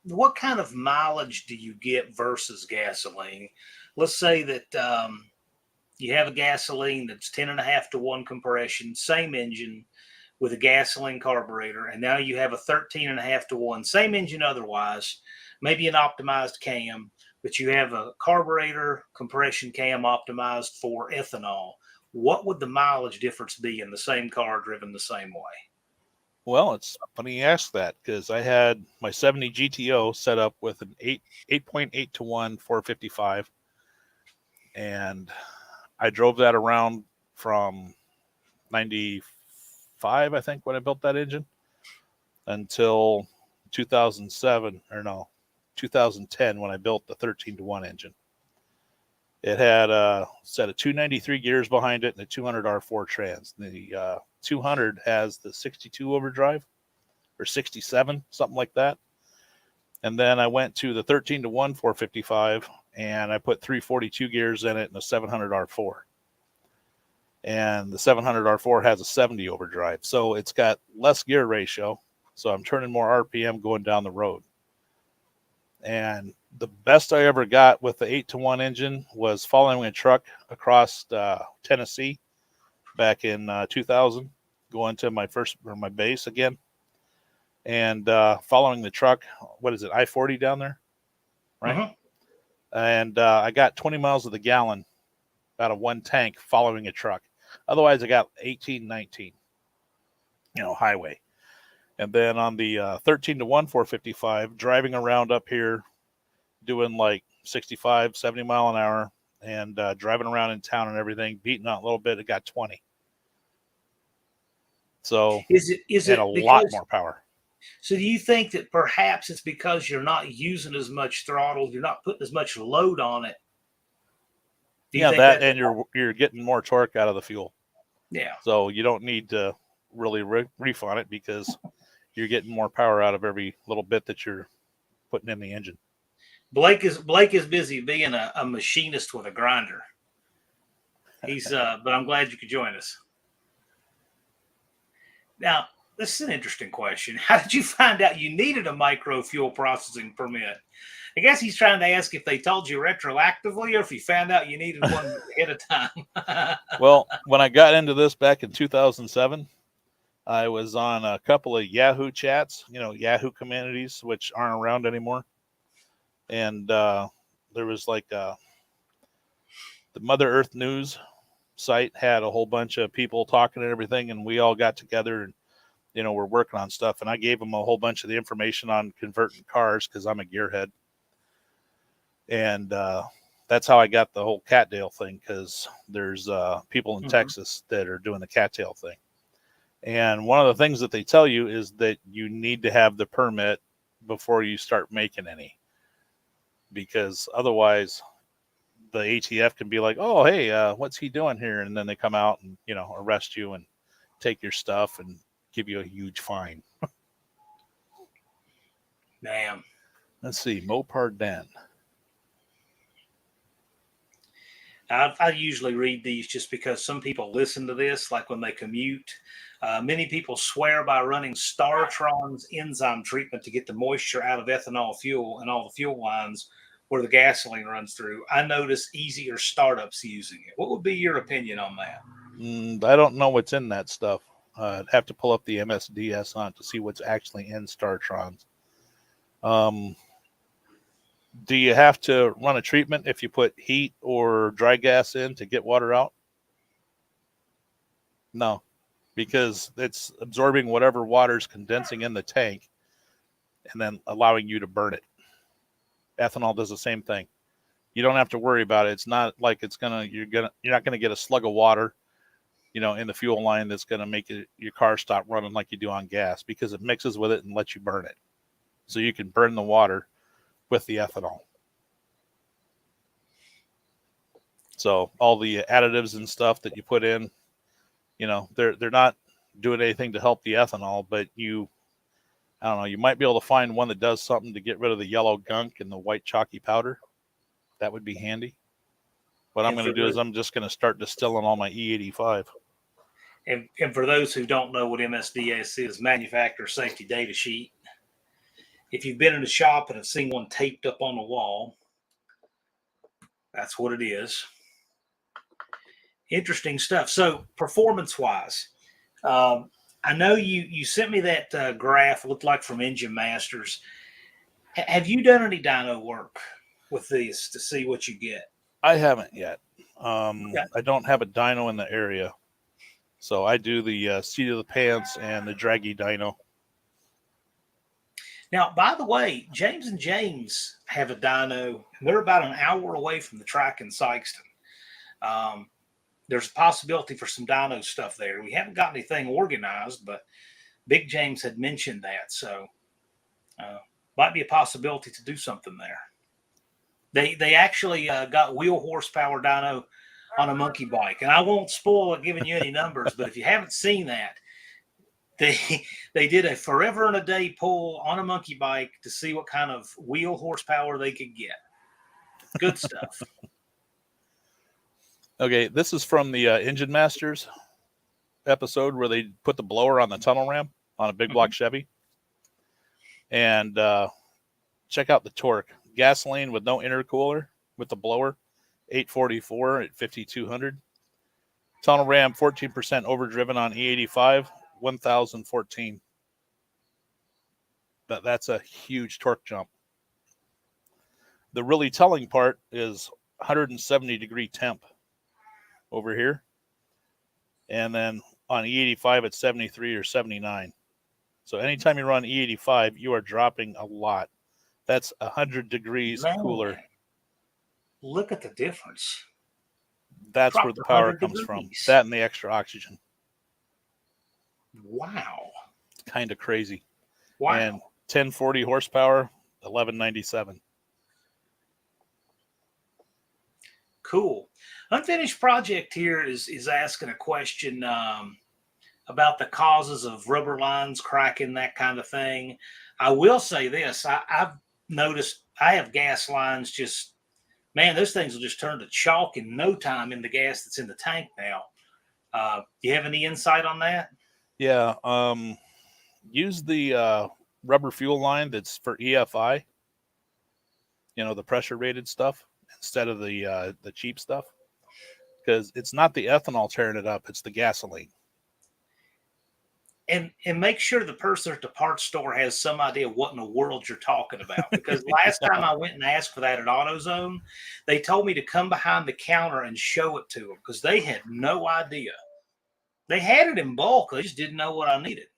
What kind of mileage do you get versus gasoline? Let's say that you have a gasoline that's 10.5 to 1 compression, same engine with a gasoline carburetor, and now you have a 13.5 to 1, same engine otherwise, maybe an optimized cam, but you have a carburetor compression cam optimized for ethanol. What would the mileage difference be in the same car driven the same way? Well, it's funny you ask that, because I had my 70 GTO set up with an 8.8 to 1 455, and I drove that around from 95, I think, when I built that engine, until 2010 when I built the 13 to 1 engine. It had a set of 293 gears behind it and a 200 R4 trans. The 200 has the 62 overdrive or 67, something like that. And then I went to the 13 to 1 455 and I put 342 gears in it and a 700 R4. And the 700 R4 has a 70 overdrive. So it's got less gear ratio. So I'm turning more RPM going down the road. And the best I ever got with the 8 to 1 engine was following a truck across Tennessee back in 2000, going to my base again, and following the truck. What is it, I-40 down there, right? Mm-hmm. And I got 20 miles of the gallon out of one tank following a truck. Otherwise, I got 18, 19, highway. And then on the 13 to 1 455, driving around up here, doing like 65, 70 mile an hour, and driving around in town and everything, beating out a little bit, it got 20. So is it a lot more power. So do you think that perhaps it's because you're not using as much throttle, you're not putting as much load on it? And you're getting more torque out of the fuel. Yeah. So you don't need to really reef on it, because you're getting more power out of every little bit that you're putting in the engine. Blake is busy being a machinist with a grinder. He's but I'm glad you could join us. Now, this is an interesting question. How did you find out you needed a micro fuel processing permit? I guess he's trying to ask if they told you retroactively or if you found out you needed one ahead of time. Well, when I got into this back in 2007, I was on a couple of Yahoo chats, Yahoo communities, which aren't around anymore. And there was like the Mother Earth News site had a whole bunch of people talking and everything, and we all got together and, we're working on stuff. And I gave them a whole bunch of the information on converting cars, because I'm a gearhead. And that's how I got the whole cattail thing, because there's people in Mhm. Texas that are doing the cattail thing. And one of the things that they tell you is that you need to have the permit before you start making any, because otherwise the ATF can be like, oh, hey, what's he doing here? And then they come out and, arrest you and take your stuff and give you a huge fine. Damn. Let's see, Mopar Den. I usually read these just because some people listen to this, like when they commute. Many people swear by running Startron's enzyme treatment to get the moisture out of ethanol fuel and all the fuel lines where the gasoline runs through. I notice easier startups using it. What would be your opinion on that? I don't know what's in that stuff. I'd have to pull up the MSDS on it to see what's actually in Startrons. Do you have to run a treatment if you put heat or dry gas in to get water out? No, because it's absorbing whatever water's condensing in the tank and then allowing you to burn it. Ethanol does the same thing. You don't have to worry about it. It's not like you're not gonna get a slug of water, in the fuel line that's gonna make your car stop running like you do on gas, because it mixes with it and lets you burn it. So you can burn the water with the ethanol. So all the additives and stuff that you put in, they're not doing anything to help the ethanol, but I don't know, you might be able to find one that does something to get rid of the yellow gunk and the white chalky powder. That would be handy. What I'm going to do is I'm just going to start distilling all my E85. And for those who don't know what MSDS is, Manufacturer Safety Data Sheet. If you've been in a shop and have seen one taped up on the wall, that's what it is. Interesting stuff. So performance-wise, I know you sent me that graph, looked like from Engine Masters. Have you done any dyno work with these to see what you get? I haven't yet. I don't have a dyno in the area. So I do the seat of the pants and the draggy dyno. Now, by the way, James and James have a dyno, and they're about an hour away from the track in Sykeston. There's a possibility for some dyno stuff there. We haven't got anything organized, but Big James had mentioned that. So might be a possibility to do something there. They actually got wheel horsepower dyno on a monkey bike. And I won't spoil it giving you any numbers, but if you haven't seen that, they did a forever and a day pull on a monkey bike to see what kind of wheel horsepower they could get. Good stuff. Okay, this is from the Engine Masters episode where they put the blower on the tunnel ram on a big block Chevy. And check out the torque. Gasoline with no intercooler with the blower, 844 at 5,200. Tunnel ram, 14% overdriven on E85, 1,014. That's a huge torque jump. The really telling part is 170 degree temp over here. And then on E85 at 73 or 79. So anytime you run E85, you are dropping a lot. That's 100 degrees cooler. Look at the difference. That's where the power comes from. That and the extra oxygen. Wow. It's kind of crazy. Wow. And 1040 horsepower, 1197. Cool. Unfinished Project here is asking a question about the causes of rubber lines cracking, that kind of thing. I will say this. I've noticed I have gas lines just, man, those things will just turn to chalk in no time in the gas that's in the tank now. Do you have any insight on that? Yeah. Use the rubber fuel line that's for EFI, the pressure rated stuff, instead of the cheap stuff, because it's not the ethanol tearing it up, it's the gasoline. And make sure the person at the parts store has some idea what in the world you're talking about. Because last time I went and asked for that at AutoZone, they told me to come behind the counter and show it to them because they had no idea. They had it in bulk. They just didn't know what I needed.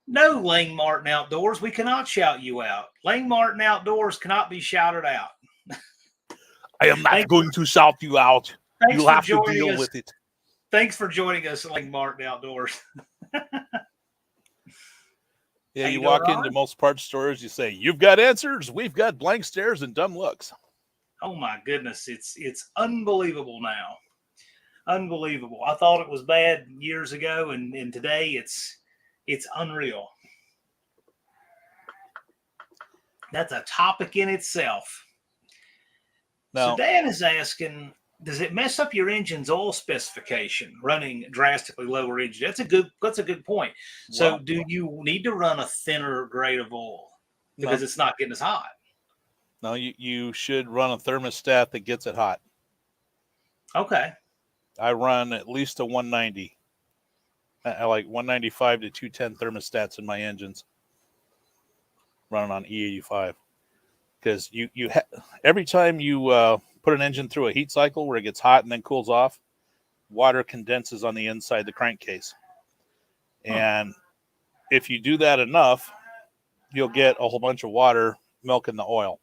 No, Lang Martin Outdoors, we cannot shout you out. Lang Martin Outdoors cannot be shouted out. I am not going to shout you out. Thanks You'll for have to joining deal us. with it. Thanks for joining us at Lake Martin Outdoors. Yeah, How you you walk doing, into Ron? most parts stores, you say, "You've got answers. We've got blank stares and dumb looks." Oh my goodness, it's unbelievable now. Unbelievable. I thought it was bad years ago, and today it's unreal. That's a topic in itself. So Now, Dan is asking, does it mess up your engine's oil specification running drastically lower engine? That's a good point. So well, do you need to run a thinner grade of oil because no, it's not getting as hot? no, you should run a thermostat that gets it hot. Okay. I run at least a 190. I like 195 to 210 thermostats in my engines, running on E85. Because every time you put an engine through a heat cycle where it gets hot and then cools off, water condenses on the inside the crankcase. And if you do that enough, you'll get a whole bunch of water milking the oil.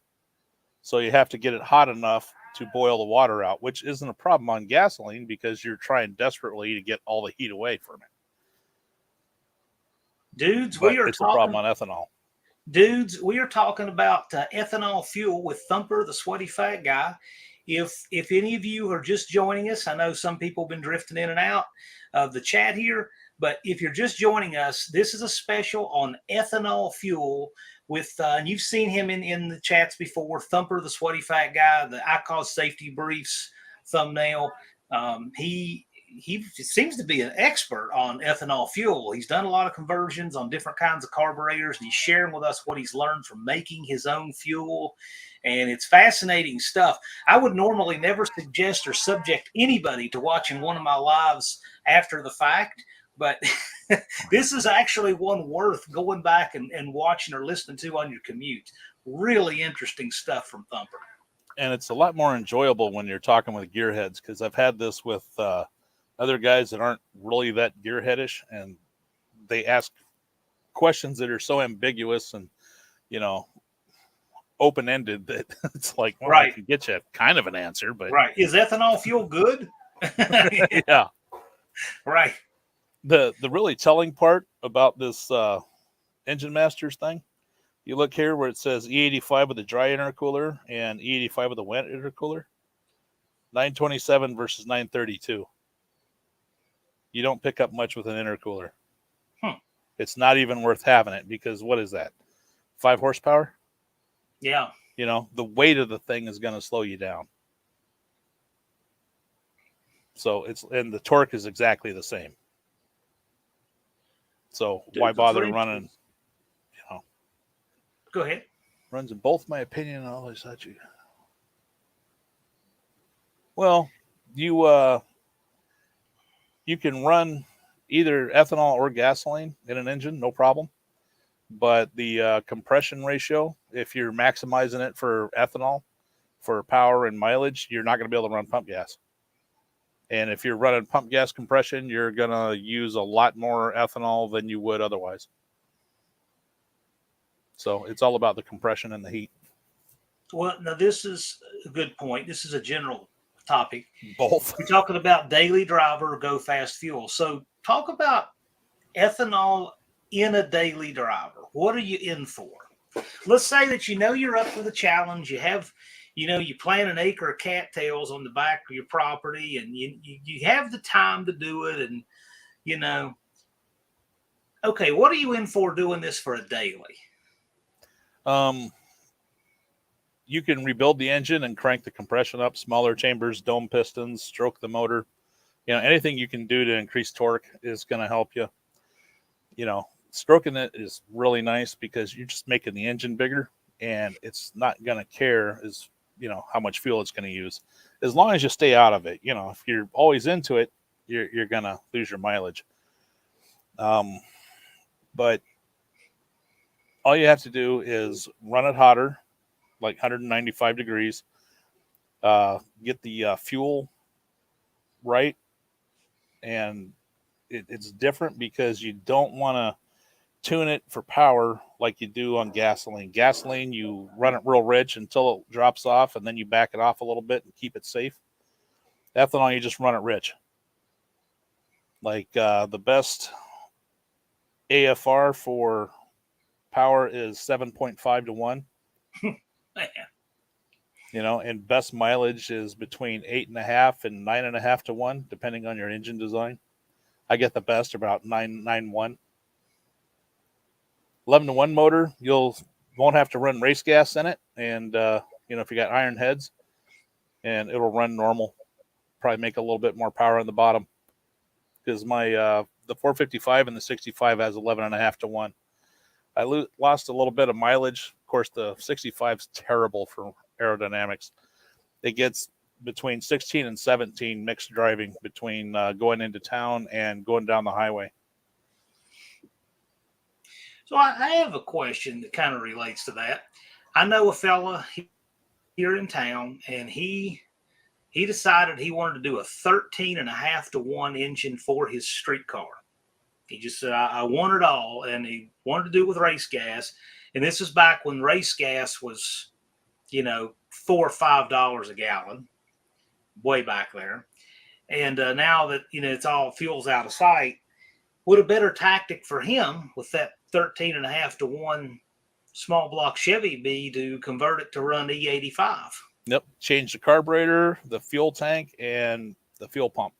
So you have to get it hot enough to boil the water out, which isn't a problem on gasoline because you're trying desperately to get all the heat away from it. Dudes, But it's a problem on ethanol. Dudes, we are talking about ethanol fuel with Thumper, the sweaty fat guy. If any of you are just joining us, I know some people have been drifting in and out of the chat here, but if you're just joining us, this is a special on ethanol fuel with, and you've seen him in the chats before, Thumper, the sweaty fat guy, the I Cause Safety Briefs thumbnail. He seems to be an expert on ethanol fuel. He's done a lot of conversions on different kinds of carburetors, and he's sharing with us what he's learned from making his own fuel. And it's fascinating stuff. I would normally never suggest or subject anybody to watching one of my lives after the fact, but this is actually one worth going back and watching or listening to on your commute. Really interesting stuff from Thumper. And it's a lot more enjoyable when you're talking with gearheads, because I've had this with other guys that aren't really that gearheadish, and they ask questions that are so ambiguous and, open-ended that it's like, well, Right. I can get you kind of an answer, but right. Is ethanol fuel good? yeah. Right. The really telling part about this Engine Masters thing, you look here where it says E85 with a dry intercooler and E85 with a wet intercooler, 927 versus 932. You don't pick up much with an intercooler. It's not even worth having it, because what is that? 5 horsepower? Yeah. The weight of the thing is going to slow you down. So and the torque is exactly the same. So why bother running? Go ahead. Runs in both my opinion and all such. Well, you can run either ethanol or gasoline in an engine, no problem. But the compression ratio, if you're maximizing it for ethanol, for power and mileage, you're not going to be able to run pump gas. And if you're running pump gas compression, you're going to use a lot more ethanol than you would otherwise. So it's all about the compression and the heat. Well, now this is a good point. This is a general topic. Both. We're talking about daily driver or go fast fuel. So talk about ethanol in a daily driver. What are you in for? Let's say that you're up for the challenge. You have, you plant an acre of cattails on the back of your property, and you have the time to do it. And, okay, what are you in for doing this for a daily? You can rebuild the engine and crank the compression up, smaller chambers, dome pistons, stroke the motor. Anything you can do to increase torque is going to help you. Stroking it is really nice because you're just making the engine bigger, and it's not going to care how much fuel it's going to use, as long as you stay out of it. If you're always into it, you're going to lose your mileage. But all you have to do is run it hotter, like 195 degrees, get the fuel right. And it's different because you don't want to tune it for power like you do on gasoline. Gasoline, you run it real rich until it drops off, and then you back it off a little bit and keep it safe. Ethanol, you just run it rich. Like the best AFR for power is 7.5 to 1. You know, and best mileage is between 8.5 and 9.5 to 1, depending on your engine design. I get the best about 9.91. 11 to 1 motor, won't have to run race gas in it, and you know, if you got iron heads, and it'll run normal. Probably make a little bit more power on the bottom, because my the 455 and the 65 has 11.5 to 1. I lost a little bit of mileage. Of course, the 65 is terrible for aerodynamics. It gets between 16 and 17 mixed driving between going into town and going down the highway. So I have a question that kind of relates to that. I know a fella here in town, and he decided he wanted to do a 13.5 to 1 engine for his street car. He just said, I want it all, and he wanted to do it with race gas. And this is back when race gas was, you know, $4 or $5 a gallon, way back there. And now that, you know, it's all fuels out of sight, would a better tactic for him with that 13.5 to 1 small block Chevy be to convert it to run E85? Yep. Change the carburetor, the fuel tank, and the fuel pump.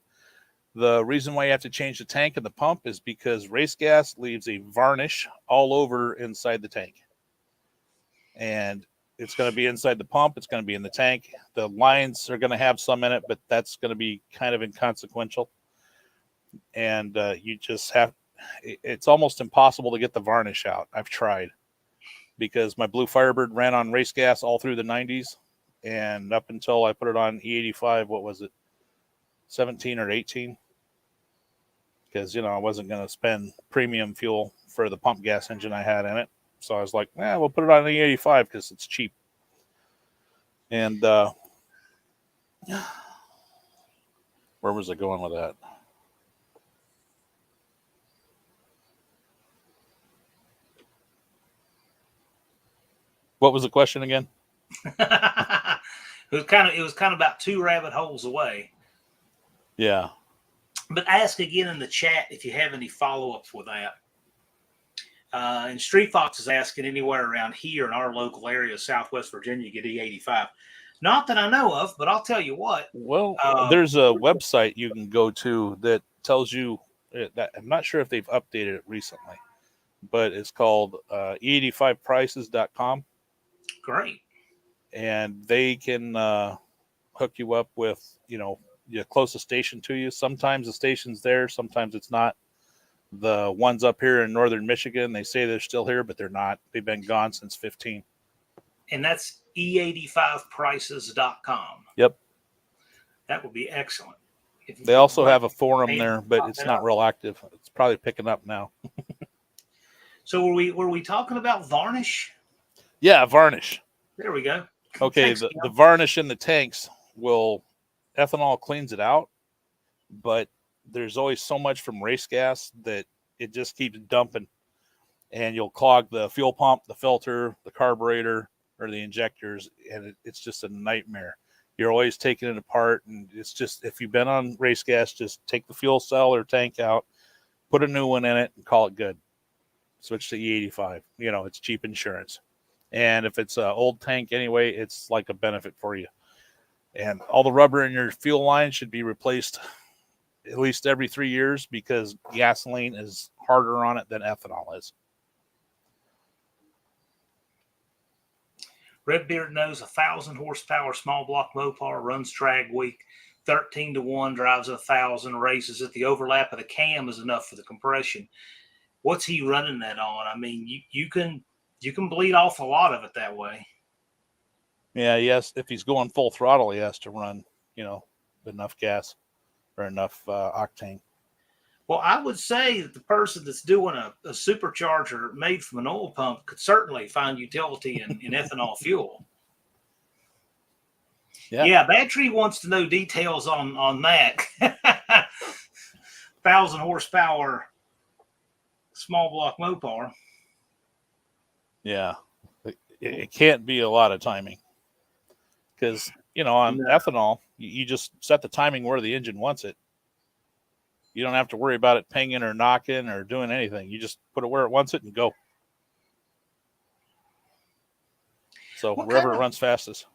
The reason why you have to change the tank and the pump is because race gas leaves a varnish all over inside the tank. And it's going to be inside the pump. It's going to be in the tank. The lines are going to have some in it, but that's going to be kind of inconsequential. And you just have, it's almost impossible to get the varnish out. I've tried, because my Blue Firebird ran on race gas all through the 90s. And up until I put it on E85, what was it, 17 or 18? Because, you know, I wasn't going to spend premium fuel for the pump gas engine I had in it. So I was like, we'll put it on E85 because it's cheap. And where was I going with that? What was the question again? It was kind of about 2 rabbit holes away. Yeah. But ask again in the chat if you have any follow-ups with that. And Street Fox is asking, anywhere around here in our local area, Southwest Virginia, get E85. Not that I know of, but I'll tell you what. Well, there's a website you can go to that tells you that. I'm not sure if they've updated it recently, but it's called E85prices.com. Great. And they can hook you up with, you know, the closest station to you. Sometimes the station's there, sometimes it's not. The ones up here in northern Michigan, they say they're still here, but they're not. They've been gone since 15. And that's E85prices.com. Yep. That would be excellent. They also have a forum there, but it's not real active. It's probably picking up now. So were we talking about varnish? Yeah, varnish. There we go. Okay, Thanks, the varnish in the tanks ethanol cleans it out, but there's always so much from race gas that it just keeps dumping, and you'll clog the fuel pump, the filter, the carburetor, or the injectors, and it's just a nightmare. You're always taking it apart, and it's just, if you've been on race gas, just take the fuel cell or tank out, put a new one in it, and call it good. Switch to E85. You know, it's cheap insurance. And if it's an old tank anyway, it's like a benefit for you. And all the rubber in your fuel line should be replaced at least every 3 years, because gasoline is harder on it than ethanol is. Redbeard knows 1,000 horsepower small block Mopar runs drag week, 13 to 1, drives 1,000, races it. The overlap of the cam is enough for the compression. What's he running that on? I mean, you can bleed off a lot of it that way. Yeah, yes. If he's going full throttle, he has to run, you know, enough gas or enough octane. Well, I would say that the person that's doing a supercharger made from an oil pump could certainly find utility in ethanol fuel. Yeah, Battery wants to know details on that. 1,000 horsepower small block Mopar. Yeah, it can't be a lot of timing because, on ethanol, you just set the timing where the engine wants it. You don't have to worry about it pinging or knocking or doing anything. You just put it where it wants it and go. So wherever it runs fastest.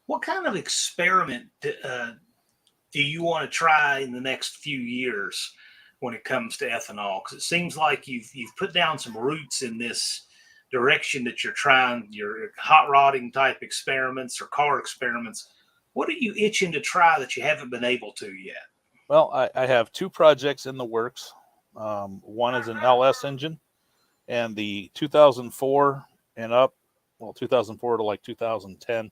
What kind of experiment do you want to try in the next few years when it comes to ethanol? Because it seems like you've put down some roots in this direction that you're trying, your hot rodding type experiments or car experiments. What are you itching to try that you haven't been able to yet? Well, I have 2 projects in the works. One is an LS engine, and the 2004 and up, 2004 to like 2010,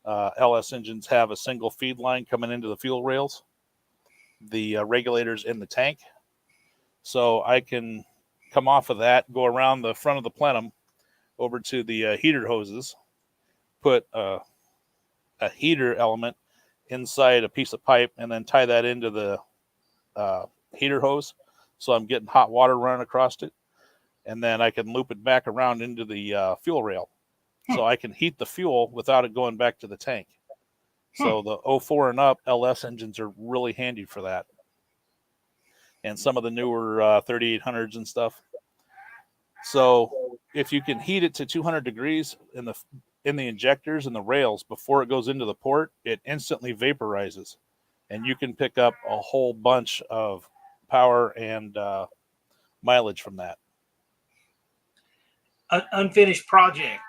LS engines have a single feed line coming into the fuel rails, the regulators in the tank. So I can come off of that, go around the front of the plenum over to the heater hoses, put a heater element inside a piece of pipe, and then tie that into the heater hose. So I'm getting hot water running across it. And then I can loop it back around into the fuel rail. So I can heat the fuel without it going back to the tank. So the 04 and up LS engines are really handy for that. And some of the newer 3800s and stuff. So if you can heat it to 200 degrees in the injectors and the rails before it goes into the port, it instantly vaporizes. And you can pick up a whole bunch of power and mileage from that. Unfinished project.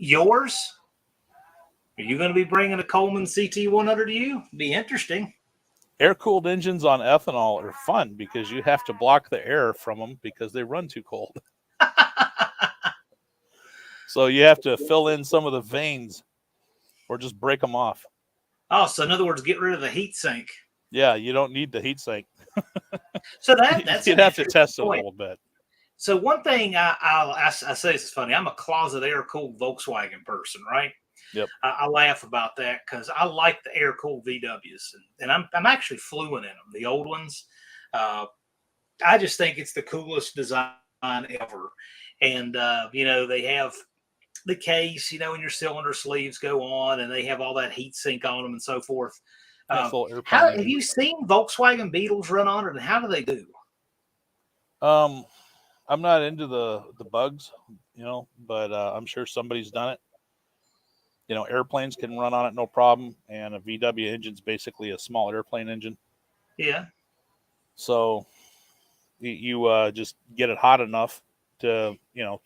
Yours? Are you going to be bringing a Coleman CT100 to you? Be interesting. Air-cooled engines on ethanol are fun because you have to block the air from them because they run too cold. So you have to fill in some of the veins or just break them off. Oh, so in other words, get rid of the heat sink. Yeah, you don't need the heat sink. So that's you'd have to test it a little bit. So one thing I say this is funny. I'm a closet air-cooled Volkswagen person, right? Yep. I laugh about that because I like the air-cooled VWs, and I'm actually fluent in them, the old ones. I just think it's the coolest design ever. And, they have the case, when your cylinder sleeves go on and they have all that heat sink on them and so forth. Have you seen Volkswagen Beetles run on it, and how do they do? I'm not into the bugs, but I'm sure somebody's done it. Airplanes can run on it no problem, and a VW engine's basically a small airplane engine. Yeah. So you just get it hot enough to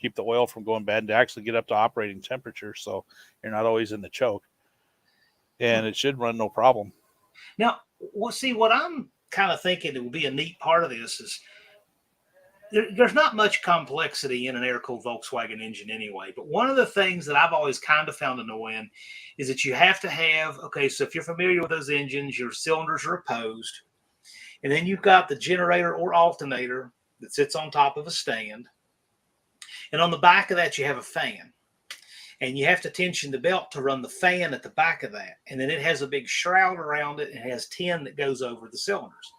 keep the oil from going bad and to actually get up to operating temperature, so you're not always in the choke, and it should run no problem. Now, see, what I'm kind of thinking it will be a neat part of this is there's not much complexity in an air-cooled Volkswagen engine anyway. But one of the things that I've always kind of found annoying is that you have to have, so if you're familiar with those engines, your cylinders are opposed. And then you've got the generator or alternator that sits on top of a stand. And on the back of that, you have a fan. And you have to tension the belt to run the fan at the back of that. And then it has a big shroud around it, and it has tin that goes over the cylinders.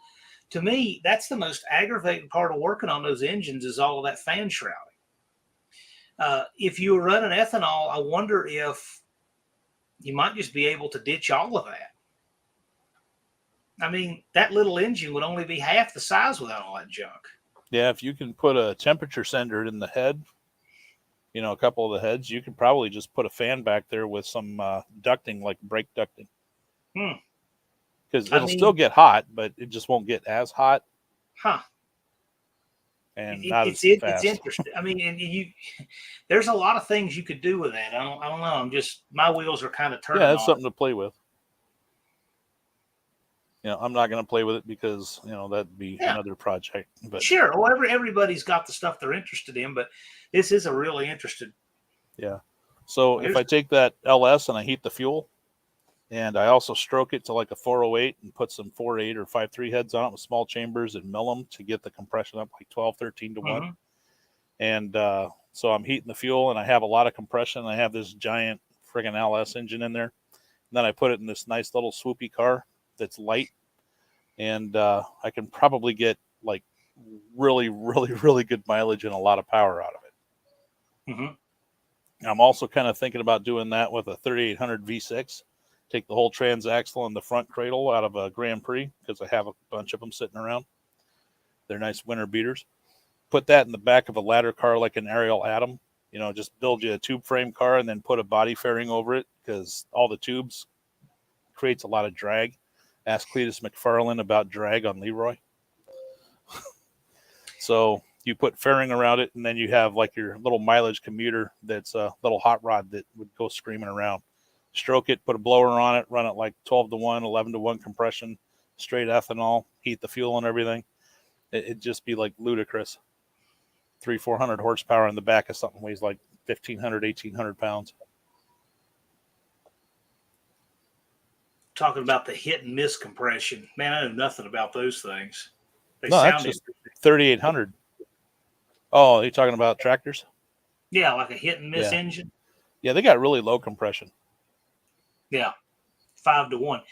To me, that's the most aggravating part of working on those engines is all of that fan shrouding. If you were running ethanol, I wonder if you might just be able to ditch all of that. I mean, that little engine would only be half the size without all that junk. Yeah, if you can put a temperature sender in the head, a couple of the heads, you could probably just put a fan back there with some ducting, like brake ducting. Because it'll still get hot, but it just won't get as hot. Huh. And it's interesting. I mean, and there's a lot of things you could do with that. I don't know. My wheels are kind of turning. Yeah, it's something to play with. I'm not going to play with it because, that'd be another project. But sure. Well, everybody's got the stuff they're interested in, but this is a really interesting. Yeah. So if I take that LS and I heat the fuel, and I also stroke it to like a 408 and put some 4.8 or 5.3 heads on it with small chambers and mill them to get the compression up like 12, 13 to 1. And so I'm heating the fuel and I have a lot of compression. I have this giant friggin' LS engine in there. And then I put it in this nice little swoopy car that's light. And I can probably get like really, really, really good mileage and a lot of power out of it. Mm-hmm. I'm also kind of thinking about doing that with a 3800 V6. Take the whole transaxle and the front cradle out of a Grand Prix because I have a bunch of them sitting around. They're nice winter beaters. Put that in the back of a ladder car like an Ariel Atom. You know, just build you a tube frame car and then put a body fairing over it because all the tubes creates a lot of drag. Ask Cletus McFarlane about drag on Leroy. So you put fairing around it, and then you have like your little mileage commuter that's a little hot rod that would go screaming around. Stroke it, put a blower on it, run it like 12-1, 11-1 compression, straight ethanol, heat the fuel and everything. It'd just be like ludicrous. 300-400 horsepower in the back of something weighs like 1,500, 1,800 pounds. Talking about the hit and miss compression. Man, I know nothing about those things. They No, that's sound just 3,800. Oh, you're talking about tractors? yeah, like a hit and miss Yeah. engine. Yeah, they got really low compression. Yeah, 5-1.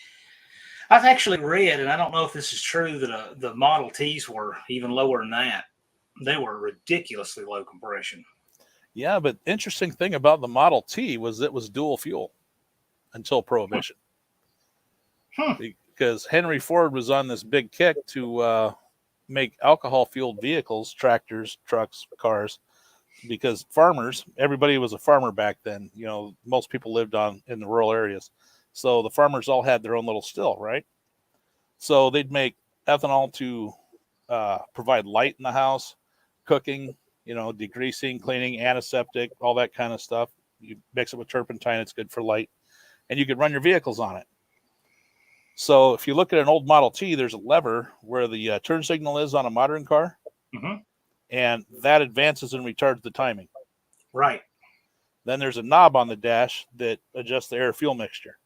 I've actually read, and I don't know if this is true, that the Model Ts were even lower than that. They were ridiculously low compression. Yeah, but interesting thing about the Model T was it was dual fuel until Prohibition. Because Henry Ford was on this big kick to make alcohol-fueled vehicles, tractors, trucks, cars, because farmers, everybody was a farmer back then. You know, most people lived in the rural areas. So the farmers all had their own little still, right? So they'd make ethanol to provide light in the house, cooking, you know, degreasing, cleaning, antiseptic, all that kind of stuff. You mix it with turpentine, it's good for light. And you could run your vehicles on it. So if you look at an old Model T, there's a lever where the turn signal is on a modern car. Mm-hmm. And that advances and retards the timing. Right. Then there's a knob on the dash that adjusts the air-fuel mixture.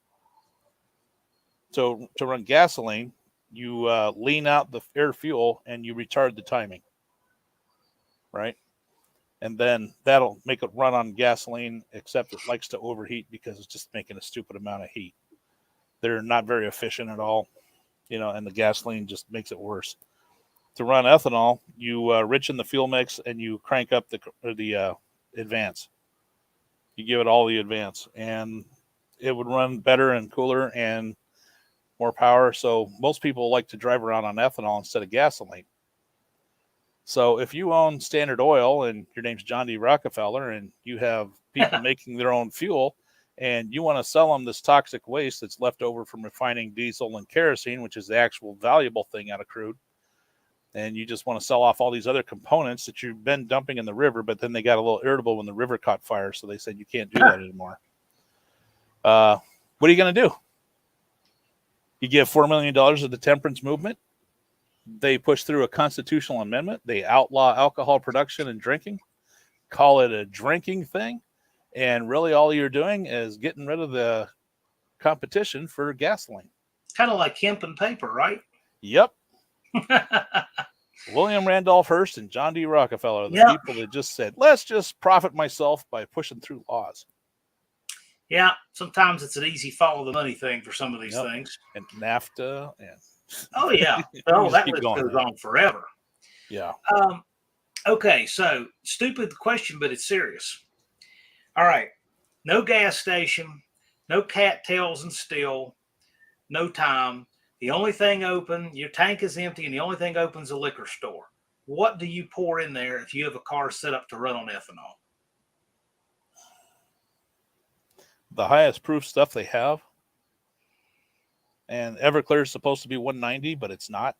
So to run gasoline, you lean out the air fuel and you retard the timing, right? And then that'll make it run on gasoline, except it likes to overheat because it's just making a stupid amount of heat. They're not very efficient at all, you know, and the gasoline just makes it worse. To run ethanol, you richen the fuel mix and you crank up the advance. You give it all the advance, and it would run better and cooler and more power. So most people like to drive around on ethanol instead of gasoline. So if you own Standard Oil and your name's John D. Rockefeller and you have people making their own fuel and you want to sell them this toxic waste that's left over from refining diesel and kerosene, which is the actual valuable thing out of crude, and you just want to sell off all these other components that you've been dumping in the river, but then they got a little irritable when the river caught fire, so they said you can't do that anymore. What are you going to do? You give $4 million to the temperance movement. They push through a constitutional amendment. They outlaw alcohol production and drinking, call it a drinking thing. And really all you're doing is getting rid of the competition for gasoline. Kind of like hemp and paper, right? Yep. William Randolph Hearst and John D. Rockefeller, the people that just said, let's just profit myself by pushing through laws. Yeah, sometimes it's an easy follow the money thing for some of these things. And NAFTA. And oh, yeah. Oh, that list goes on forever. Yeah. Okay, so stupid question, but it's serious. All right. No gas station, no cattails and still, no time. The only thing open, your tank is empty, and the only thing open is a liquor store. What do you pour in there if you have a car set up to run on ethanol? The highest proof stuff they have. And Everclear is supposed to be 190, but it's not.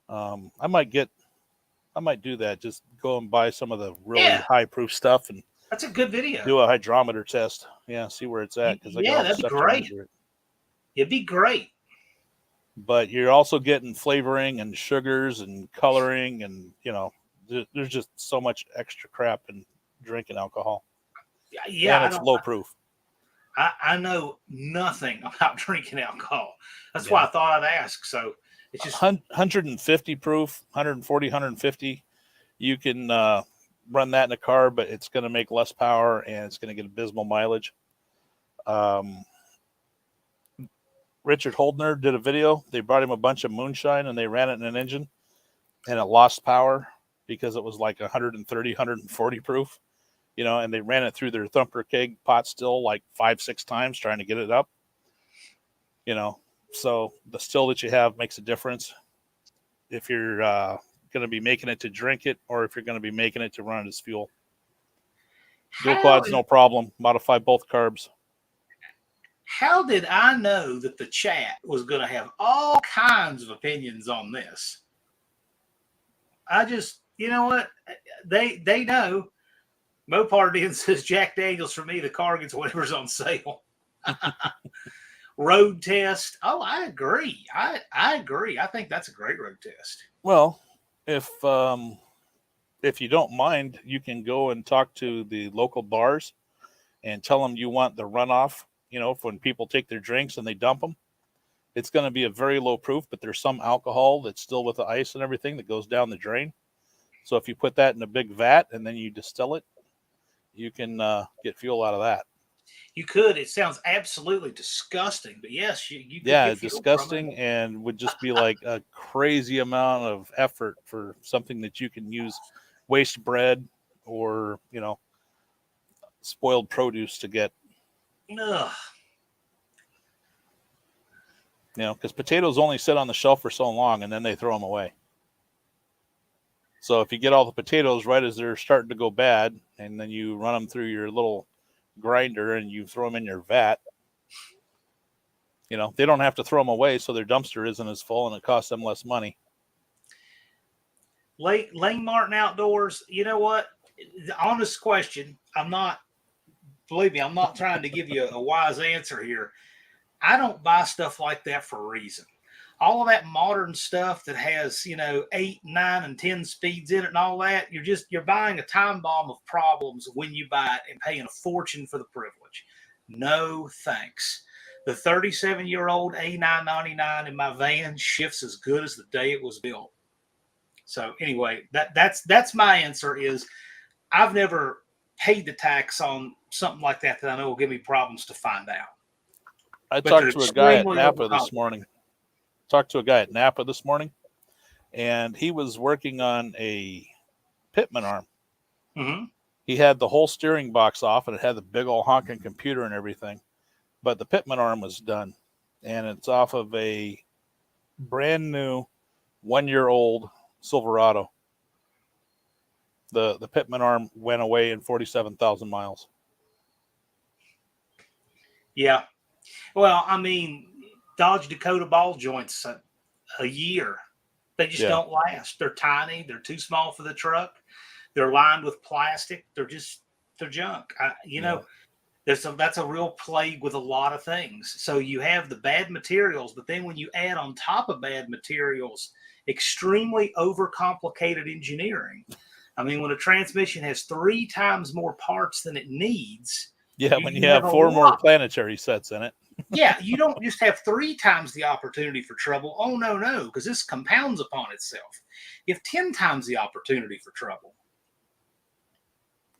I might do that. Just go and buy some of the really high proof stuff, and that's a good video. Do a hydrometer test. Yeah, see where it's at. That'd be great. It'd be great. But you're also getting flavoring and sugars and coloring, and you know, there's just so much extra crap in drinking alcohol. Yeah, and it's low proof. I know nothing about drinking alcohol. That's why I thought I'd ask. So it's just 150 proof, 140, 150. You can run that in a car, but it's going to make less power and it's going to get abysmal mileage. Richard Holdner did a video. They brought him a bunch of moonshine and they ran it in an engine. and it lost power because it was like 130, 140 proof, and they ran it through their thumper keg pot still like 5-6 times trying to get it up, so the still that you have makes a difference if you're going to be making it to drink it or if you're going to be making it to run it as fuel. Dual quad's no problem. Modify both carbs. How did I know that the chat was going to have all kinds of opinions on this? I just, you know what? They know. Mopardian says Jack Daniels for me. The car gets whatever's on sale. Road test. Oh, I agree. I agree. I think that's a great road test. Well, if you don't mind, you can go and talk to the local bars and tell them you want the runoff. When people take their drinks and they dump them, it's going to be a very low proof, but there's some alcohol that's still with the ice and everything that goes down the drain. So if you put that in a big vat and then you distill it, you can get fuel out of that. You could. It sounds absolutely disgusting, but yes, you could. Yeah, disgusting, and would just be like a crazy amount of effort for something that you can use waste bread or, spoiled produce to get. Ugh. Because potatoes only sit on the shelf for so long and then they throw them away. So if you get all the potatoes right as they're starting to go bad and then you run them through your little grinder and you throw them in your vat, they don't have to throw them away, so their dumpster isn't as full and it costs them less money. Lane Martin Outdoors, you know what? The honest question, believe me, I'm not trying to give you a wise answer here. I don't buy stuff like that for a reason. All of that modern stuff that has, 8, 9, and 10 speeds in it and all that, you're buying a time bomb of problems when you buy it and paying a fortune for the privilege. No thanks. The 37-year-old A999 in my van shifts as good as the day it was built. So anyway, that's my answer is I've never paid the tax on something like that I know will give me problems to find out. I talked to a guy at Napa this morning. And he was working on a pitman arm. Mm-hmm. He had the whole steering box off and it had the big old honking computer and everything. But the pitman arm was done. And it's off of a brand new 1-year-old Silverado. The pitman arm went away in 47,000 miles. Yeah. Well, Dodge Dakota ball joints a year. They just don't last. They're tiny. They're too small for the truck. They're lined with plastic. They're junk. That's a real plague with a lot of things. So you have the bad materials, but then when you add on top of bad materials, extremely overcomplicated engineering. When a transmission has 3 times more parts than it needs. Yeah, when you have 4 more planetary sets in it. Yeah, you don't just have 3 times the opportunity for trouble. Oh, no, because this compounds upon itself. You have 10 times the opportunity for trouble.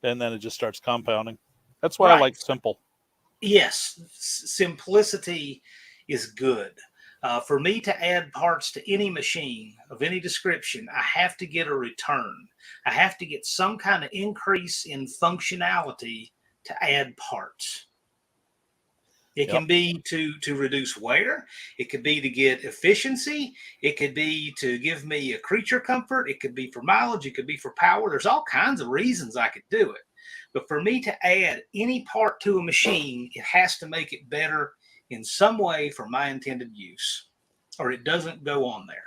And then it just starts compounding. That's why I like simple. Yes, simplicity is good. For me to add parts to any machine of any description, I have to get a return. I have to get some kind of increase in functionality to add parts. It can be to reduce wear. It could be to get efficiency. It could be to give me a creature comfort. It could be for mileage. It could be for power. There's all kinds of reasons I could do it. But for me to add any part to a machine, it has to make it better in some way for my intended use, or it doesn't go on there.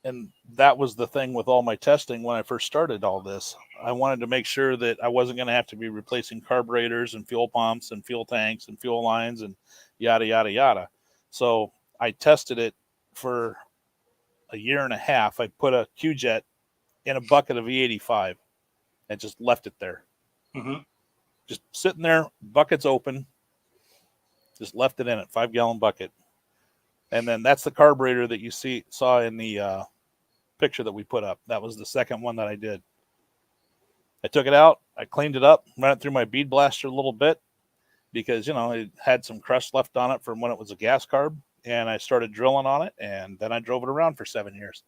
And that was the thing with all my testing when I first started all this. I wanted to make sure that I wasn't going to have to be replacing carburetors and fuel pumps and fuel tanks and fuel lines and yada, yada, yada. So I tested it for a year and a half. I put a Q-Jet in a bucket of E85 and just left it there. Mm-hmm. Just sitting there, buckets open, just left it in it, 5-gallon bucket. And then that's the carburetor that you saw in the picture that we put up. That was the second one that I did. I took it out, I cleaned it up, ran it through my bead blaster a little bit because, it had some crust left on it from when it was a gas carb. And I started drilling on it, and then I drove it around for 7 years.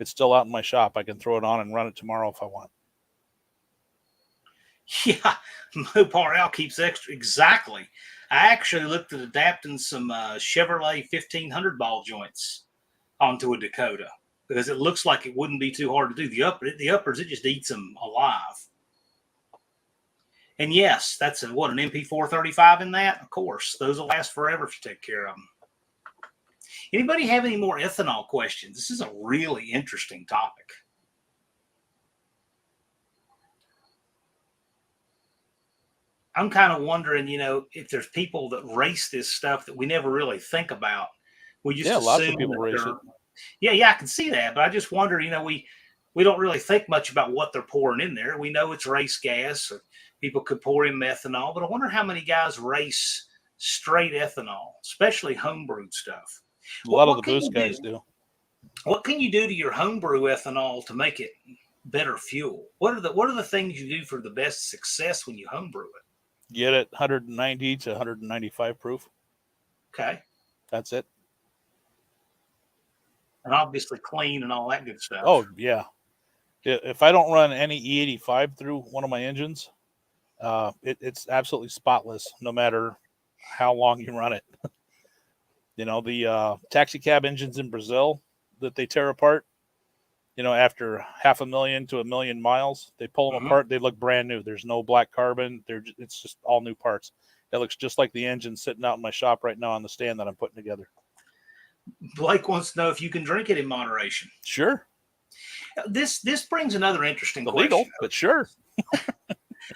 It's still out in my shop. I can throw it on and run it tomorrow if I want. Yeah, Mopar Al keeps extra. Exactly. I actually looked at adapting some Chevrolet 1500 ball joints onto a Dakota because it looks like it wouldn't be too hard to do. The uppers, it just eats them alive. And yes, that's an MP435 in that? Of course, those will last forever if you take care of them. Anybody have any more ethanol questions? This is a really interesting topic. I'm kind of wondering, if there's people that race this stuff that we never really think about. We just assume lots of people race it. Yeah, I can see that, but I just wonder, we don't really think much about what they're pouring in there. We know it's race gas, or people could pour in methanol, but I wonder how many guys race straight ethanol, especially homebrewed stuff. A lot of the boost guys do. What can you do to your homebrew ethanol to make it better fuel? What are the things you do for the best success when you homebrew it? Get it 190 to 195 proof. Okay. That's it. And obviously clean and all that good stuff. Oh, yeah. If I don't run any E85 through one of my engines, it's absolutely spotless no matter how long you run it. The taxi cab engines in Brazil that they tear apart, after 500,000 to 1 million miles, they pull them apart. They look brand new. There's no black carbon. It's just all new parts. It looks just like the engine sitting out in my shop right now on the stand that I'm putting together. Blake wants to know if you can drink it in moderation. Sure. This brings another interesting Illegal, question. but sure.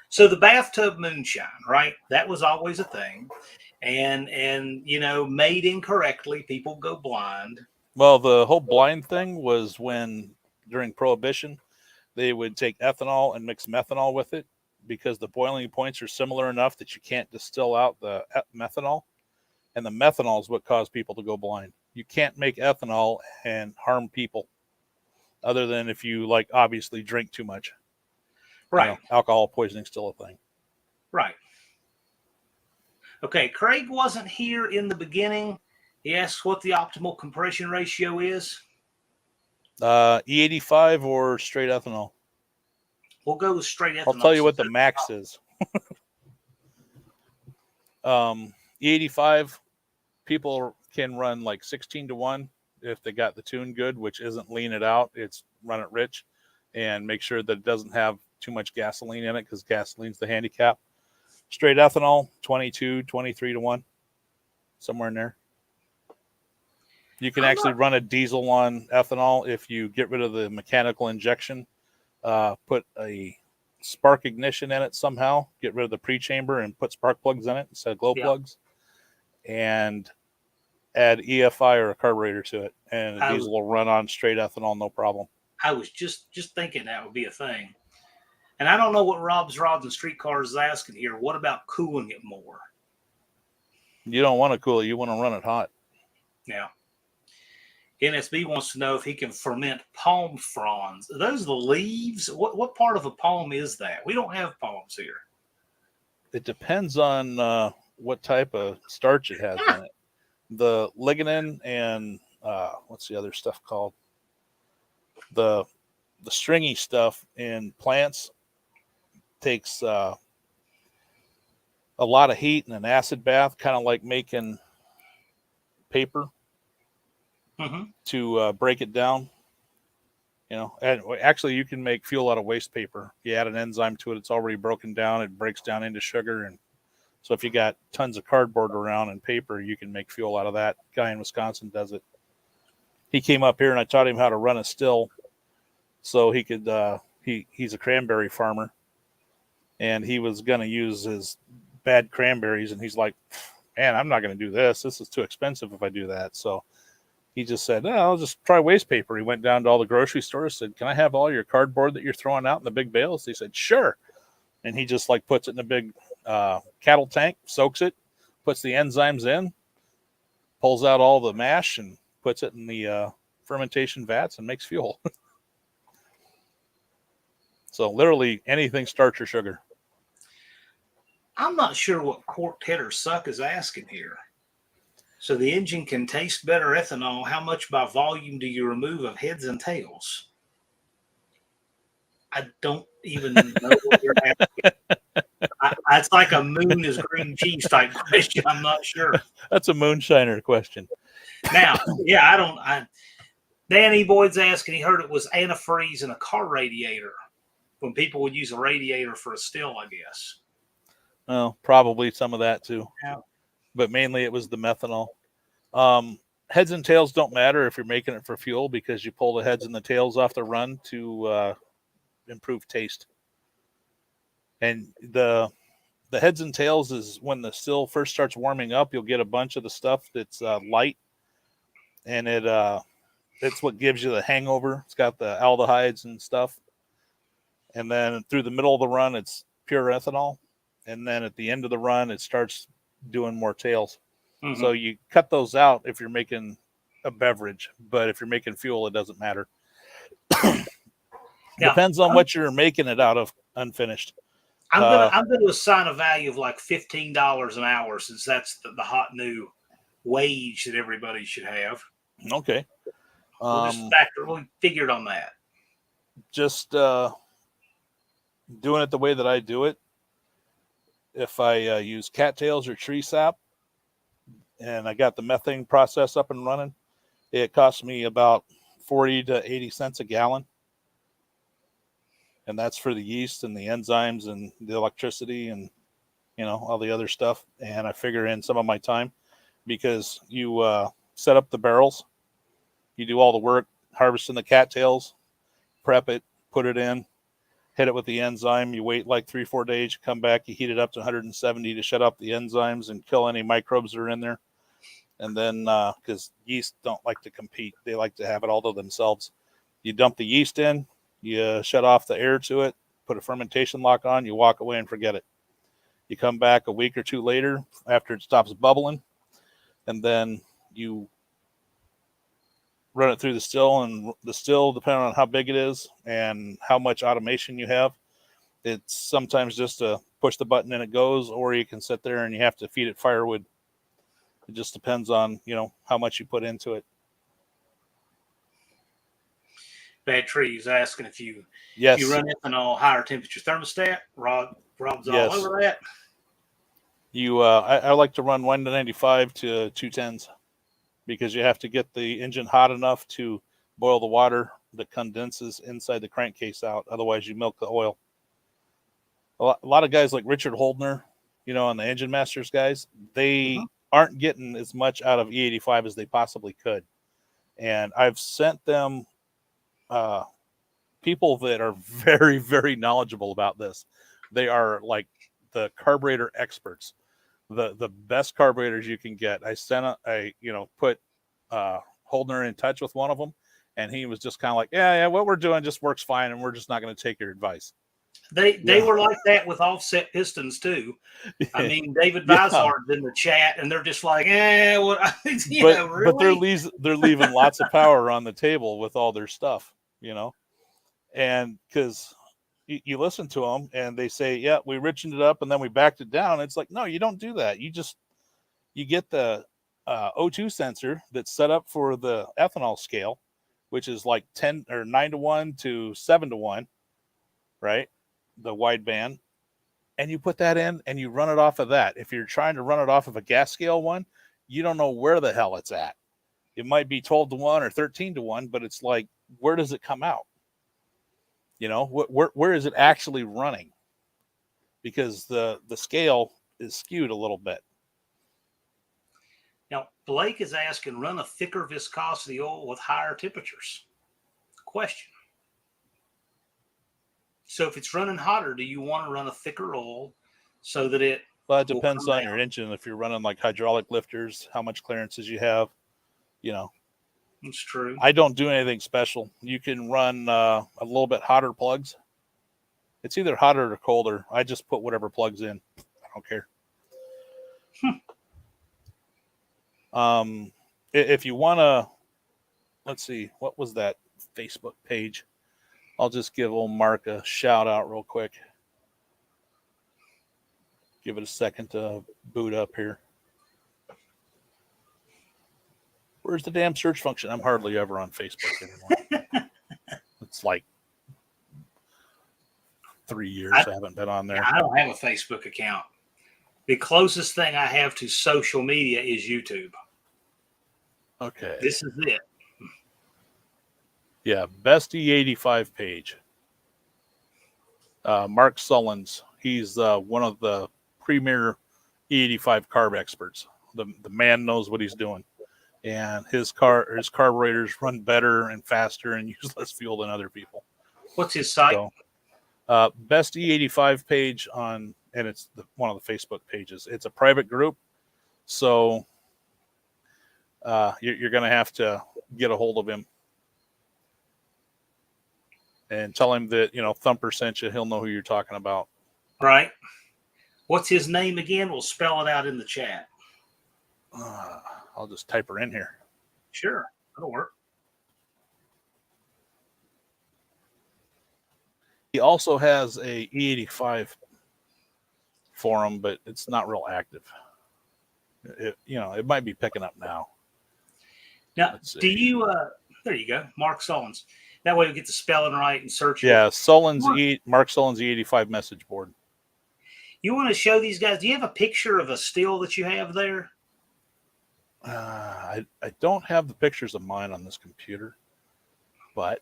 So the bathtub moonshine, right? That was always a thing. And made incorrectly, people go blind. Well, the whole blind thing was when during Prohibition, they would take ethanol and mix methanol with it because the boiling points are similar enough that you can't distill out the methanol. And the methanol is what caused people to go blind. You can't make ethanol and harm people other than if you obviously drink too much. Right. Alcohol poisoning is still a thing. Right. Okay. Craig wasn't here in the beginning. He asks what the optimal compression ratio is. E85 or straight ethanol? We'll go with straight ethanol. I'll tell you what the max is. E85, people can run 16-1 if they got the tune good, which isn't lean it out. It's run it rich and make sure that it doesn't have too much gasoline in it because gasoline's the handicap. Straight ethanol, 22, 23-1, somewhere in there. You can actually run a diesel on ethanol if you get rid of the mechanical injection, put a spark ignition in it somehow, get rid of the pre-chamber and put spark plugs in it instead of glow plugs, and add EFI or a carburetor to it, and the diesel will run on straight ethanol, no problem. I was just thinking that would be a thing. And I don't know what Rob's Rods and Streetcars is asking here. What about cooling it more? You don't want to cool it. You want to run it hot. Yeah. NSB wants to know if he can ferment palm fronds. Are those the leaves? What part of a palm is that? We don't have palms here. It depends on what type of starch it has in it. The lignin and what's the other stuff called? The stringy stuff in plants takes a lot of heat and an acid bath, kind of like making paper. To break it down, and actually you can make fuel out of waste paper. You add an enzyme to it, it's already broken down, it breaks down into sugar, and so if you got tons of cardboard around and paper, you can make fuel out of that. Guy in Wisconsin does it. He came up here and I taught him how to run a still so he could he's a cranberry farmer, and he was going to use his bad cranberries, and he's like, man, I'm not going to do this is too expensive if I do that. So he just said, I'll just try waste paper. He went down to all the grocery stores, said, can I have all your cardboard that you're throwing out in the big bales? He said, sure. And he just puts it in a big cattle tank, soaks it, puts the enzymes in, pulls out all the mash and puts it in the fermentation vats and makes fuel. So literally anything starch or sugar. I'm not sure what Corked Header Suck is asking here. So the engine can taste better ethanol. How much by volume do you remove of heads and tails? I don't even know what you're asking. It's like a moon is green cheese type question. I'm not sure. That's a moonshiner question. Now, yeah, Danny Boyd's asking, he heard it was antifreeze in a car radiator when people would use a radiator for a still, I guess. Well, probably some of that too. Yeah. But mainly it was the methanol. Heads and tails don't matter if you're making it for fuel because you pull the heads and the tails off the run to improve taste. And the heads and tails is when the still first starts warming up, you'll get a bunch of the stuff that's light, and it's what gives you the hangover. It's got the aldehydes and stuff. And then through the middle of the run, it's pure ethanol. And then at the end of the run, it starts doing more tails. Mm-hmm. So you cut those out if you're making a beverage, but if you're making fuel, it doesn't matter. Depends on what you're making it out of unfinished. I'm gonna assign a value of like $15 an hour, since that's the hot new wage that everybody should have. Okay. We figured on that. Just doing it the way that I do it. If I use cattails or tree sap, and I got the methane process up and running, it costs me about 40 to 80 cents a gallon. And that's for the yeast and the enzymes and the electricity and, all the other stuff. And I figure in some of my time, because you set up the barrels, you do all the work, harvesting the cattails, prep it, put it in, hit it with the enzyme. You wait like 3-4 days, you come back, you heat it up to 170 to shut off the enzymes and kill any microbes that are in there. And then, because yeast don't like to compete, they like to have it all to themselves. You dump the yeast in, you shut off the air to it, put a fermentation lock on, you walk away and forget it. You come back a week or two later after it stops bubbling, and then you run it through the still, and the still, depending on how big it is and how much automation you have, it's sometimes just a push the button and it goes, or you can sit there and you have to feed it firewood. It just depends on, how much you put into it. Bad Trees asking if you run ethanol higher temperature thermostat. Rob's all over that. I like to run 195 to 210s because you have to get the engine hot enough to boil the water that condenses inside the crankcase out. Otherwise, you milk the oil. A lot of guys like Richard Holdner, and the Engine Masters guys, they aren't getting as much out of E85 as they possibly could. And I've sent them people that are very, very knowledgeable about this. They are like the carburetor experts, the best carburetors you can get. I put Holdner in touch with one of them, and he was just kind of like, yeah, what we're doing just works fine, and we're just not going to take your advice. They were like that with offset pistons too. I mean, David Vizard's in the chat, and they're just like, really? But they're leaving lots of power on the table with all their stuff, and because you listen to them and they say, yeah, we richened it up and then we backed it down. It's like, no, you don't do that. You get the O2 sensor that's set up for the ethanol scale, which is like 10 or 9-to-1 to 7-to-1, right? The wide band. And you put that in and you run it off of that. If you're trying to run it off of a gas scale one, you don't know where the hell it's at. It might be 12-to-1 or 13-to-1, but it's like, where does it come out? Where is it actually running? Because the scale is skewed a little bit. Now, Blake is asking, run a thicker viscosity oil with higher temperatures? Question. So if it's running hotter, do you want to run a thicker oil so that it... Well, it depends on your engine. If you're running like hydraulic lifters, how much clearances you have, It's true. I don't do anything special. You can run a little bit hotter plugs. It's either hotter or colder. I just put whatever plugs in. I don't care. If you want to, let's see, what was that Facebook page? I'll just give old Mark a shout out real quick. Give it a second to boot up here. Where's the damn search function? I'm hardly ever on Facebook anymore. It's like 3 years I haven't been on there. I don't have a Facebook account. The closest thing I have to social media is YouTube. Okay. This is it. Yeah, best E85 page. Mark Sullins. He's one of the premier E85 carb experts. The man knows what he's doing. And his carburetors run better and faster and use less fuel than other people. What's his site? So, best E85 page on, and it's one of the Facebook pages. It's a private group, so you're going to have to get a hold of him and tell him that Thumper sent you. He'll know who you're talking about. Right. What's his name again? We'll spell it out in the chat. I'll just type her in here. Sure, that'll work. He also has a E85 forum, but it's not real active. It might be picking up now. Now, do you? There you go, Mark Sullins. That way we get the spelling right and search. Yeah, Mark Sullins E85 message board. You want to show these guys? Do you have a picture of a still that you have there? I don't have the pictures of mine on this computer, but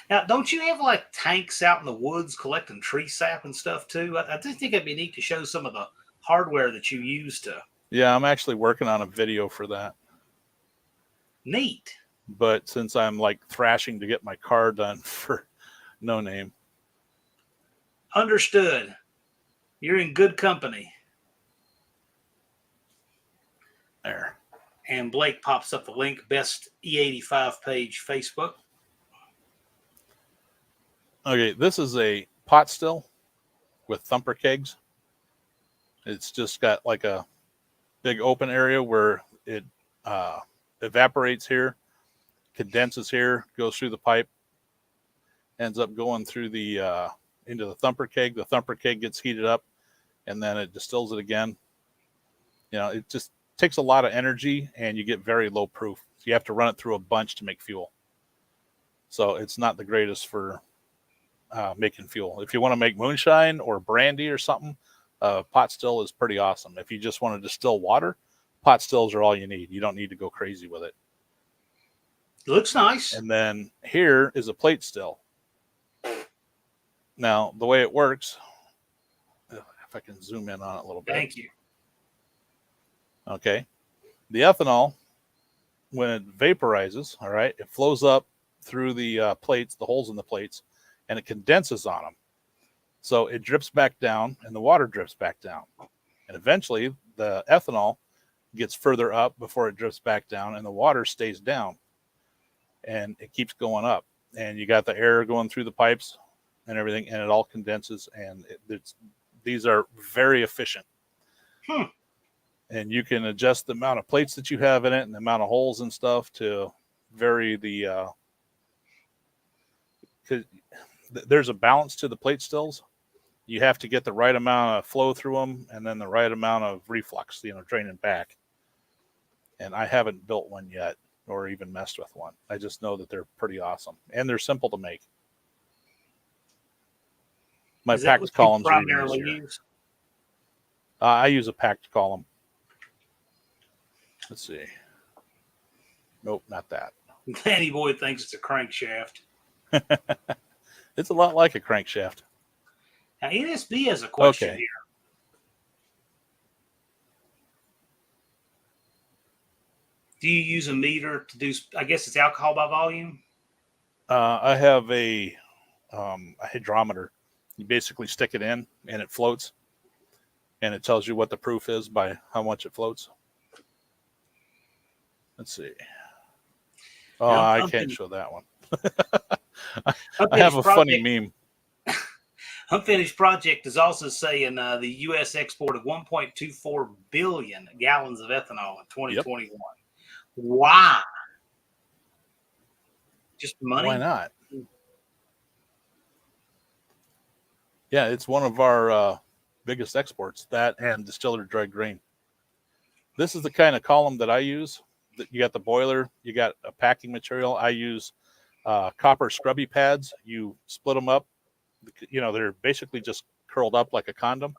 now, don't you have like tanks out in the woods collecting tree sap and stuff too? I just think it'd be neat to show some of the hardware that you use to. Yeah, I'm actually working on a video for that. Neat. But since I'm like thrashing to get my car done for No Name. Understood. You're in good company. There. And Blake pops up the link, best E85 page, Facebook. Okay, this is a pot still with thumper kegs. It's just got like a big open area where it evaporates here, condenses here, goes through the pipe, ends up going through the into the thumper keg. The thumper keg gets heated up, and then it distills it again. It just takes a lot of energy, and you get very low proof. So you have to run it through a bunch to make fuel. So it's not the greatest for making fuel. If you want to make moonshine or brandy or something, pot still is pretty awesome. If you just want to distill water, pot stills are all you need. You don't need to go crazy with it. It looks nice. And then here is a plate still. Now, the way it works, if I can zoom in on it a little bit. Thank you. Okay. The ethanol, when it vaporizes, all right, it flows up through the plates, the holes in the plates, and it condenses on them. So it drips back down, and the water drips back down. And eventually, the ethanol gets further up before it drifts back down, and the water stays down. And it keeps going up. And you got the air going through the pipes and everything, and it all condenses. And these are very efficient. And you can adjust the amount of plates that you have in it and the amount of holes and stuff to vary the... because there's a balance to the plate stills. You have to get the right amount of flow through them and then the right amount of reflux, draining back. And I haven't built one yet or even messed with one. I just know that they're pretty awesome. And they're simple to make. My packed columns are primarily used. I use a packed column. Let's see. Nope, not that. Danny Boy thinks it's a crankshaft. It's a lot like a crankshaft. Now, NSB has a question here. Do you use a meter to do, I guess it's alcohol by volume? I have a hydrometer. You basically stick it in and it floats. And it tells you what the proof is by how much it floats. Let's see. Oh, I can't show that one. I have a funny meme. Unfinished Project is also saying the U.S. exported 1.24 billion gallons of ethanol in 2021. Yep. Why? Just money? Why not? Yeah, it's one of our biggest exports, that and distiller dry grain. This is the kind of column that I use. You got the boiler, you got a packing material. I use copper scrubby pads. You split them up. They're basically just curled up like a condom.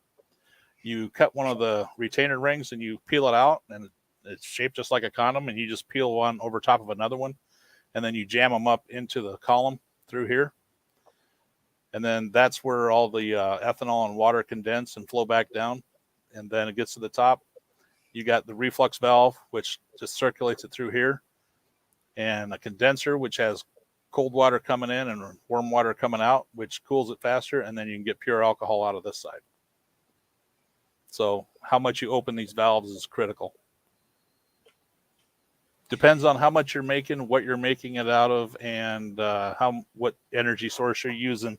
You cut one of the retainer rings and you peel it out, and it's shaped just like a condom, and you just peel one over top of another one, and then you jam them up into the column through here. And then that's where all the ethanol and water condense and flow back down. And then it gets to the top. You got the reflux valve, which just circulates it through here, and a condenser, which has cold water coming in and warm water coming out, which cools it faster. And then you can get pure alcohol out of this side. So how much you open these valves is critical. Depends on how much you're making, what you're making it out of, and what energy source you're using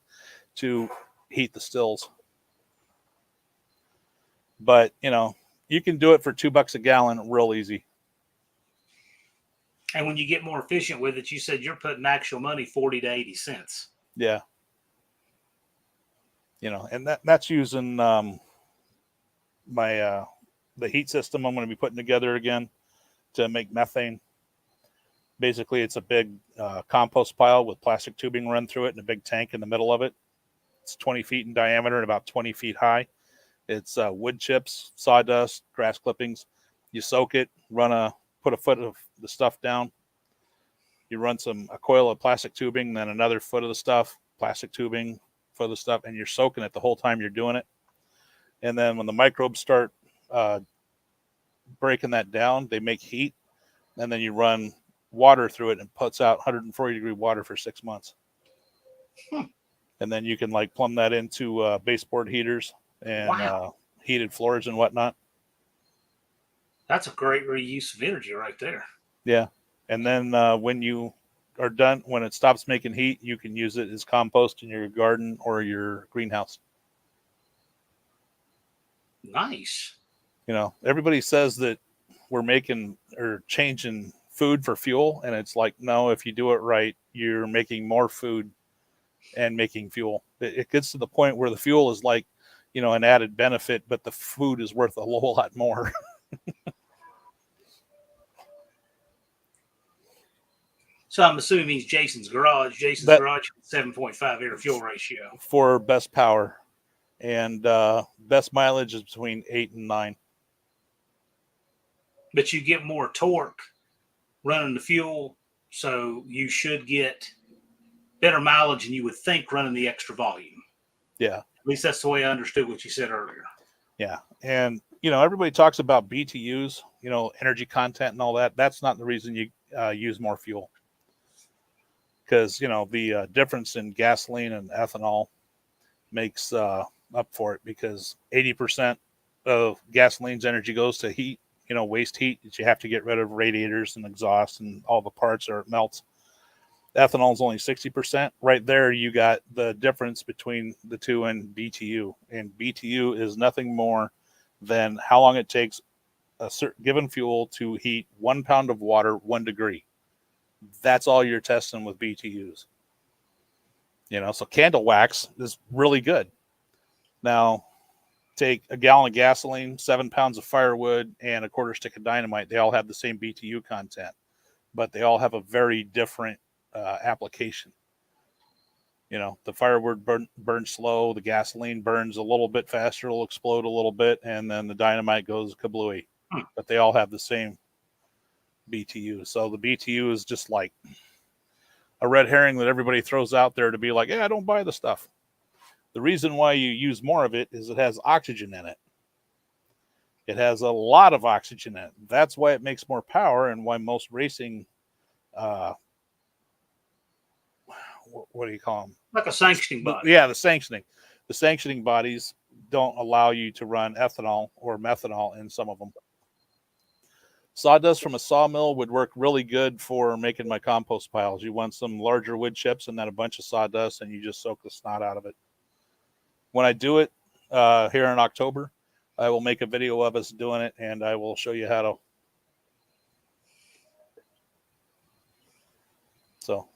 to heat the stills. But, you can do it for $2 a gallon real easy. And when you get more efficient with it, you said you're putting actual money 40 to 80 cents. Yeah. And that's using the heat system I'm going to be putting together again to make methane. Basically, it's a big compost pile with plastic tubing run through it and a big tank in the middle of it. It's 20 feet in diameter and about 20 feet high. It's wood chips, sawdust, grass clippings. You soak it, put a foot of the stuff down. You run a coil of plastic tubing, then another foot of the stuff, plastic tubing, foot of the stuff, and you're soaking it the whole time you're doing it. And then when the microbes start breaking that down, they make heat, and then you run water through it and puts out 140-degree water for 6 months. And then you can plumb that into baseboard heaters and heated floors and whatnot. That's a great reuse of energy right there. Yeah. And then when you are done, when it stops making heat, you can use it as compost in your garden or your greenhouse. Nice. Everybody says that we're making or changing food for fuel. And it's like, no, if you do it right, you're making more food and making fuel. It gets to the point where the fuel is an added benefit, but the food is worth a whole lot more. So I'm assuming he's Jason's garage. Jason's garage 7.5 air fuel ratio for best power, and best mileage is between 8 and 9. But you get more torque running the fuel, so you should get better mileage than you would think running the extra volume. Yeah. At least that's the way I understood what you said earlier. Yeah. And, everybody talks about BTUs, energy content and all that. That's not the reason you use more fuel. Because, the difference in gasoline and ethanol makes up for it, because 80% of gasoline's energy goes to heat, waste heat that you have to get rid of, radiators and exhaust and all the parts, or it melts. Ethanol is only 60%. Right there, you got the difference between the two and BTU. And BTU is nothing more than how long it takes a certain given fuel to heat 1 pound of water 1 degree. That's all you're testing with BTUs. So candle wax is really good. Now, take a gallon of gasoline, 7 pounds of firewood, and a quarter stick of dynamite. They all have the same BTU content, but they all have a very different application. The firewood burns slow, the gasoline burns a little bit faster, it'll explode a little bit, and then the dynamite goes kablooey. But they all have the same BTU. So the BTU is just like a red herring that everybody throws out there to be like, I don't buy the stuff. The reason why you use more of it is it has oxygen in it. It has a lot of oxygen in it. That's why it makes more power, and why most racing what do you call them? Like a sanctioning body. Yeah, the sanctioning bodies don't allow you to run ethanol or methanol in some of them. Sawdust from a sawmill would work really good for making my compost piles. You want some larger wood chips and then a bunch of sawdust, and you just soak the snot out of it. When I do it here in October, I will make a video of us doing it, and I will show you how to. So,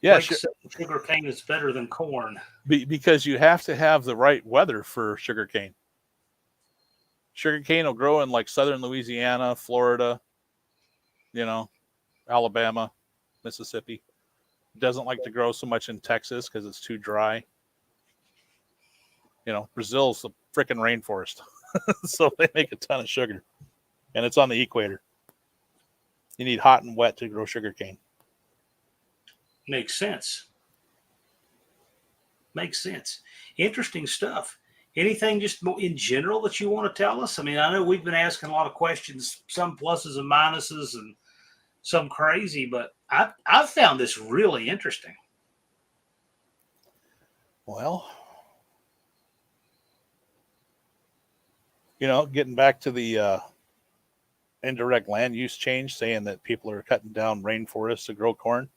Yeah, makes sugar cane is better than corn. because you have to have the right weather for sugarcane. Sugarcane will grow in like southern Louisiana, Florida, Alabama, Mississippi. It doesn't like to grow so much in Texas because it's too dry. Brazil's the freaking rainforest, so they make a ton of sugar, and it's on the equator. You need hot and wet to grow sugarcane. Makes sense. Makes sense. Interesting stuff. Anything just in general that you want to tell us? I mean, I know we've been asking a lot of questions, some pluses and minuses and some crazy, but I've found this really interesting. Well, getting back to the indirect land use change, saying that people are cutting down rainforests to grow corn,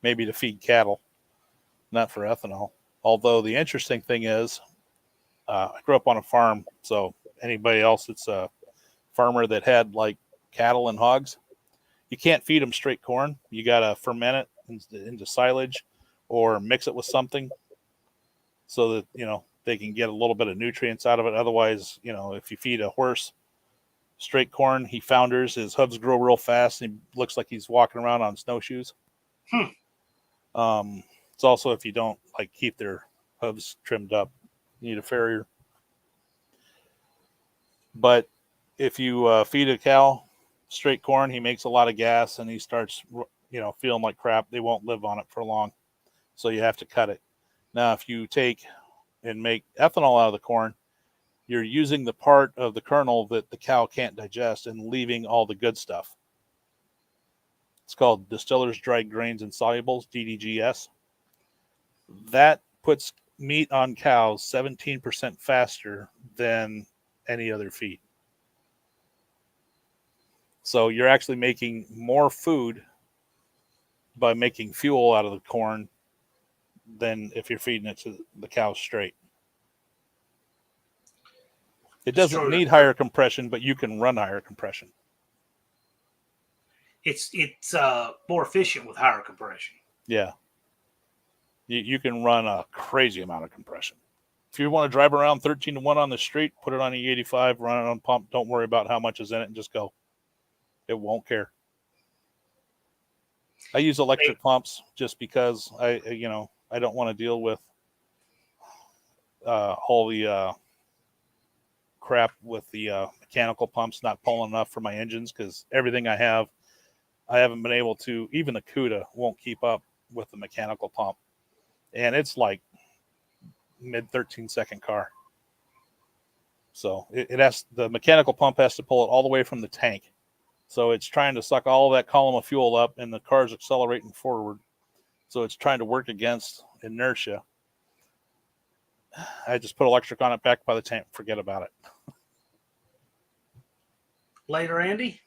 maybe to feed cattle, not for ethanol. Although the interesting thing is, I grew up on a farm, so anybody else that's a farmer that had like cattle and hogs, you can't feed them straight corn. You got to ferment it into silage or mix it with something so that, they can get a little bit of nutrients out of it. Otherwise, if you feed a horse straight corn, he founders, his hooves grow real fast, and he looks like he's walking around on snowshoes. It's also if you don't keep their hooves trimmed up, you need a farrier. But if you feed a cow straight corn, he makes a lot of gas and he starts, feeling like crap. They won't live on it for long. So you have to cut it. Now, if you take and make ethanol out of the corn, you're using the part of the kernel that the cow can't digest and leaving all the good stuff. It's called distillers dried grains and solubles, DDGS. That puts meat on cows 17% faster than any other feed. So you're actually making more food by making fuel out of the corn than if you're feeding it to the cows straight. It doesn't need higher compression, but you can run higher compression. It's more efficient with higher compression. Yeah. You can run a crazy amount of compression. If you want to drive around 13-1 on the street, put it on E85, run it on pump. Don't worry about how much is in it and just go. It won't care. I use electric pumps just because I don't want to deal with all the crap with the mechanical pumps not pulling enough for my engines, because everything I haven't been able to, even the CUDA won't keep up with the mechanical pump. And it's like mid 13-second car. So the mechanical pump has to pull it all the way from the tank. So it's trying to suck all of that column of fuel up, and the car's accelerating forward. So it's trying to work against inertia. I just put electric on it, back by the tank, forget about it. Later, Andy.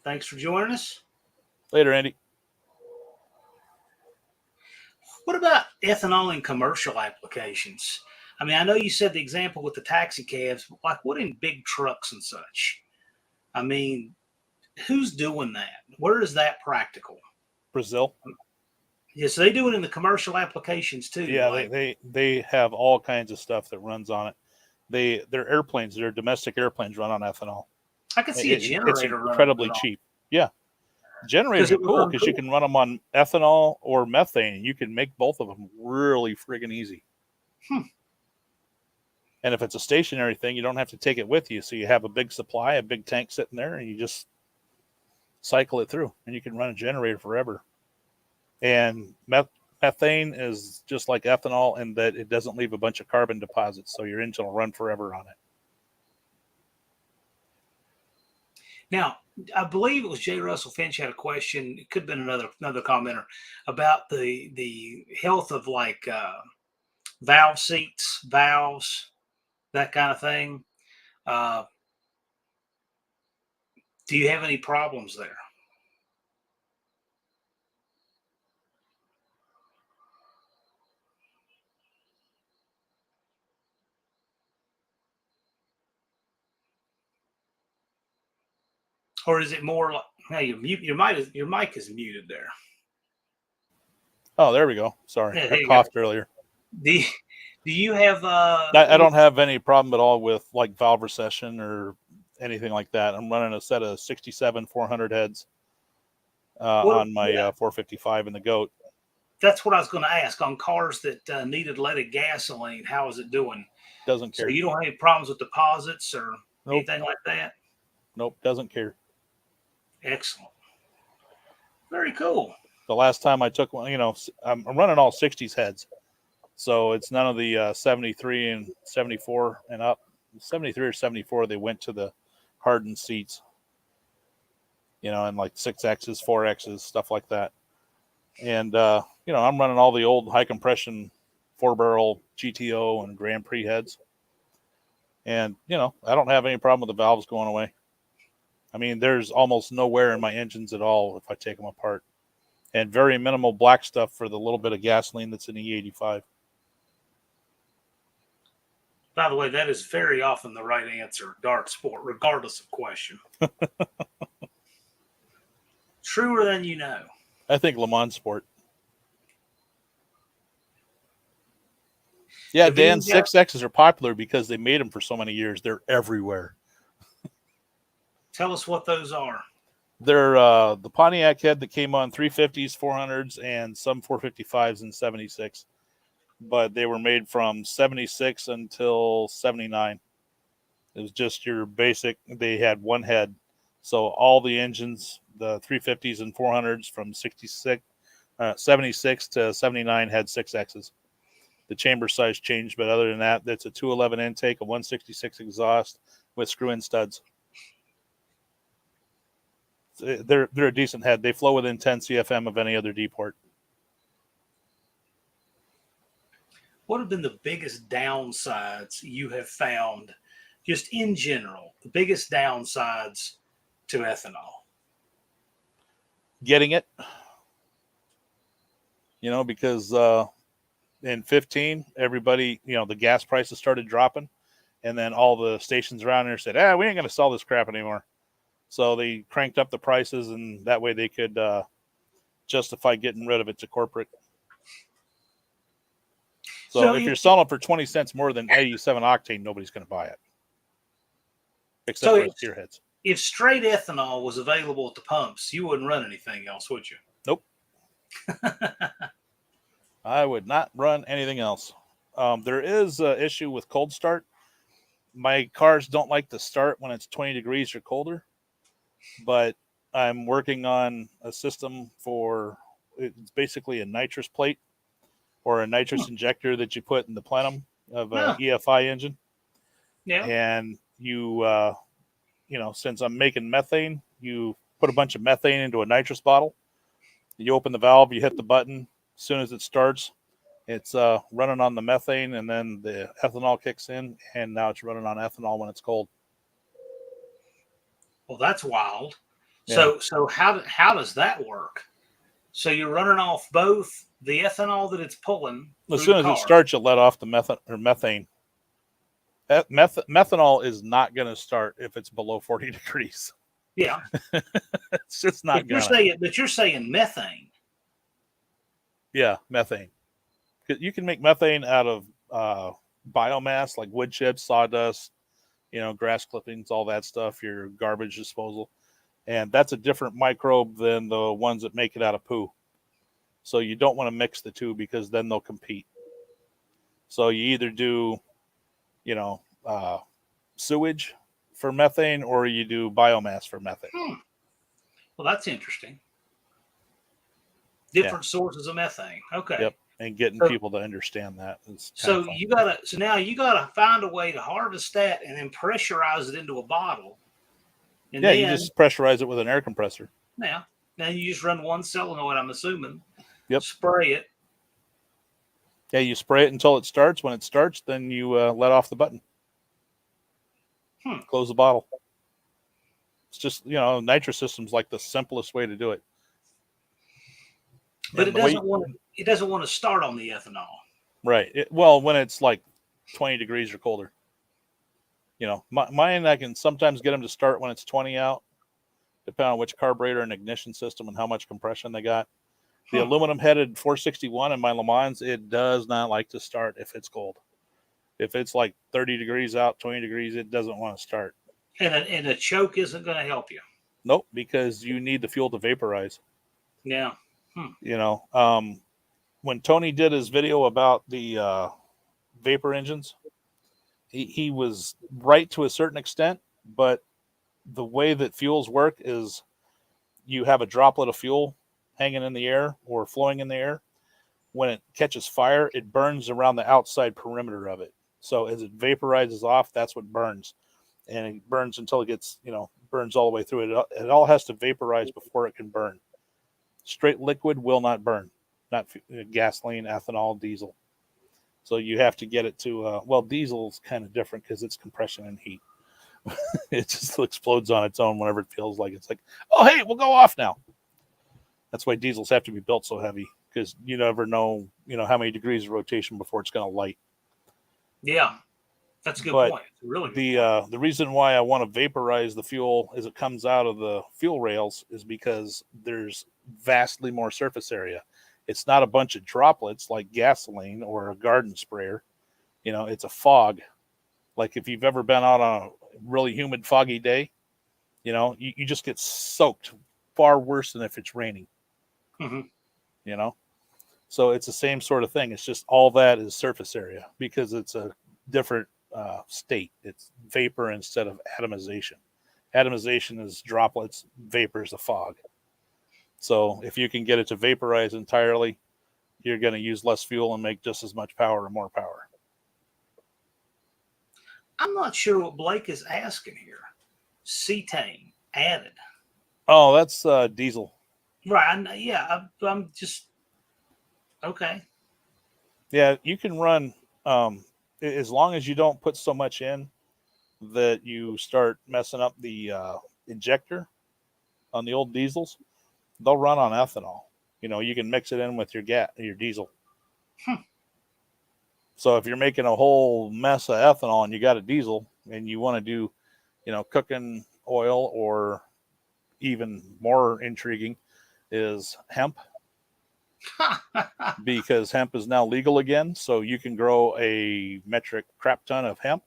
Thanks for joining us. Later, Andy. What about ethanol in commercial applications? I mean, I know you said the example with the taxi cabs, but like what in big trucks and such? I mean, who's doing that? Where is that practical? Brazil. Yes, they do it in the commercial applications too. Yeah, they have all kinds of stuff that runs on it. Their airplanes, their domestic airplanes run on ethanol. I could see a generator. It's incredibly cheap. Yeah. Generators are cool because you can run them on ethanol or methane, and you can make both of them really friggin' easy. And if it's a stationary thing, you don't have to take it with you. So you have a big supply, a big tank sitting there, and you just cycle it through, and you can run a generator forever. And methane is just like ethanol in that it doesn't leave a bunch of carbon deposits, so your engine will run forever on it. Now, I believe it was J. Russell Finch had a question. It could have been another commenter about the health of valve seats, valves, that kind of thing. Do you have any problems there? Or is it more like, hey, your mic is muted there? Oh, there we go. Sorry, Yeah, I there you go. coughed earlier. Do you have I don't have any problem at all with like valve recession or anything like that. I'm running a set of 67 400 heads on my 455 in the goat. That's what I was going to ask. On cars that needed leaded gasoline, how is it doing? Doesn't So care. you don't have any problems with deposits or Nope. anything like that? Nope, doesn't care. Excellent. Very cool. The last time I took one, I'm running all 60s heads. So it's none of the 73 and 74 and up. 73 or 74, they went to the hardened seats, and like 6Xs, 4Xs, stuff like that. And, I'm running all the old high compression 4-barrel GTO and Grand Prix heads. And, I don't have any problem with the valves going away. I mean, there's almost no wear in my engines at all if I take them apart. And very minimal black stuff for the little bit of gasoline that's in the E85. By the way, that is very often the right answer, dart sport, regardless of question. Truer than you know. I think Le Mans Sport. Yeah, Dan, 6Xs are popular because they made them for so many years. They're everywhere. Tell us what those are. They're the Pontiac head that came on 350s, 400s, and some 455s in 76. But they were made from 76 until 79. It was just your basic, they had one head. So all the engines, the 350s and 400s from 76 to 79 had 6Xs. The chamber size changed, but other than that, that's a 211 intake, a 166 exhaust with screw-in studs. They're a decent head. They flow within 10 CFM of any other D-port. What have been the biggest downsides you have found, just in general, the biggest downsides to ethanol? Getting it, because in 15, everybody, the gas prices started dropping, and then all the stations around there said, we ain't going to sell this crap anymore. So they cranked up the prices, and that way they could justify getting rid of it to corporate. So if you're selling it for 20 cents more than 87 octane, nobody's going to buy it. Except for spearheads. If straight ethanol was available at the pumps, you wouldn't run anything else, would you? Nope. I would not run anything else. There is an issue with cold start. My cars don't like to start when it's 20 degrees or colder, but I'm working on a system it's basically a nitrous plate or a nitrous injector that you put in the plenum of an EFI engine. Yeah. And you, since I'm making methane, you put a bunch of methane into a nitrous bottle. You open the valve, you hit the button. As soon as it starts, it's running on the methane, and then the ethanol kicks in, and now it's running on ethanol when it's cold. Well, that's wild. Yeah. So how does that work? So you're running off both the ethanol that it's pulling. As soon as it starts, you let off the methane. Methanol is not going to start if it's below 40 degrees. Yeah, it's just not going to. But you're saying methane. Yeah, methane. You can make methane out of biomass like wood chips, sawdust, grass clippings, all that stuff, your garbage disposal. And that's a different microbe than the ones that make it out of poo. So you don't want to mix the two because then they'll compete. So you either do, sewage for methane or you do biomass for methane. Well, that's interesting. Different sources of methane. Okay. Yep. And getting people to understand that. So now you gotta find a way to harvest that and then pressurize it into a bottle. And you just pressurize it with an air compressor. Now you just run one solenoid, I'm assuming. Yep. Spray it. Yeah, you spray it until it starts. When it starts, then you let off the button. Close the bottle. It's just, nitrous system's like the simplest way to do it. But it doesn't want to start on the ethanol. Right. When it's like 20 degrees or colder. Mine, I can sometimes get them to start when it's 20 out, depending on which carburetor and ignition system and how much compression they got. The aluminum headed 461 in my Le Mans, it does not like to start if it's cold. If it's like 30 degrees out, 20 degrees, it doesn't want to start. And a choke isn't going to help you. Nope, because you need the fuel to vaporize. Yeah. You know, when Tony did his video about the vapor engines, he was right to a certain extent, but the way that fuels work is you have a droplet of fuel hanging in the air or flowing in the air. When it catches fire, it burns around the outside perimeter of it. So as it vaporizes off, that's what burns. And it burns until it gets, burns all the way through it. It all has to vaporize before it can burn. Straight liquid will not burn, not gasoline, ethanol, diesel. So you have to get it to, diesel's kind of different because it's compression and heat. It just explodes on its own whenever it feels like it's like, oh, hey, we'll go off now. That's why diesels have to be built so heavy, because you never know, how many degrees of rotation before it's going to light. Yeah, that's a good point. Really, the reason why I want to vaporize the fuel as it comes out of the fuel rails is because there's vastly more surface area. It's not a bunch of droplets like gasoline or a garden sprayer. It's a fog. Like if you've ever been out on a really humid, foggy day, you just get soaked far worse than if it's raining. Mm-hmm. So it's the same sort of thing. It's just all that is surface area because it's a different state. It's vapor instead of atomization. Atomization is droplets, vapor is a fog. So if you can get it to vaporize entirely, you're going to use less fuel and make just as much power or more power. I'm not sure what Blake is asking here. Cetane added. Oh, that's diesel. Right. Yeah. I'm just okay. Yeah, you can run as long as you don't put so much in that you start messing up the injector on the old diesels. They'll run on ethanol. You can mix it in with your diesel. So if you're making a whole mess of ethanol and you got a diesel and you want to do, cooking oil, or even more intriguing is hemp. Because hemp is now legal again. So you can grow a metric crap ton of hemp,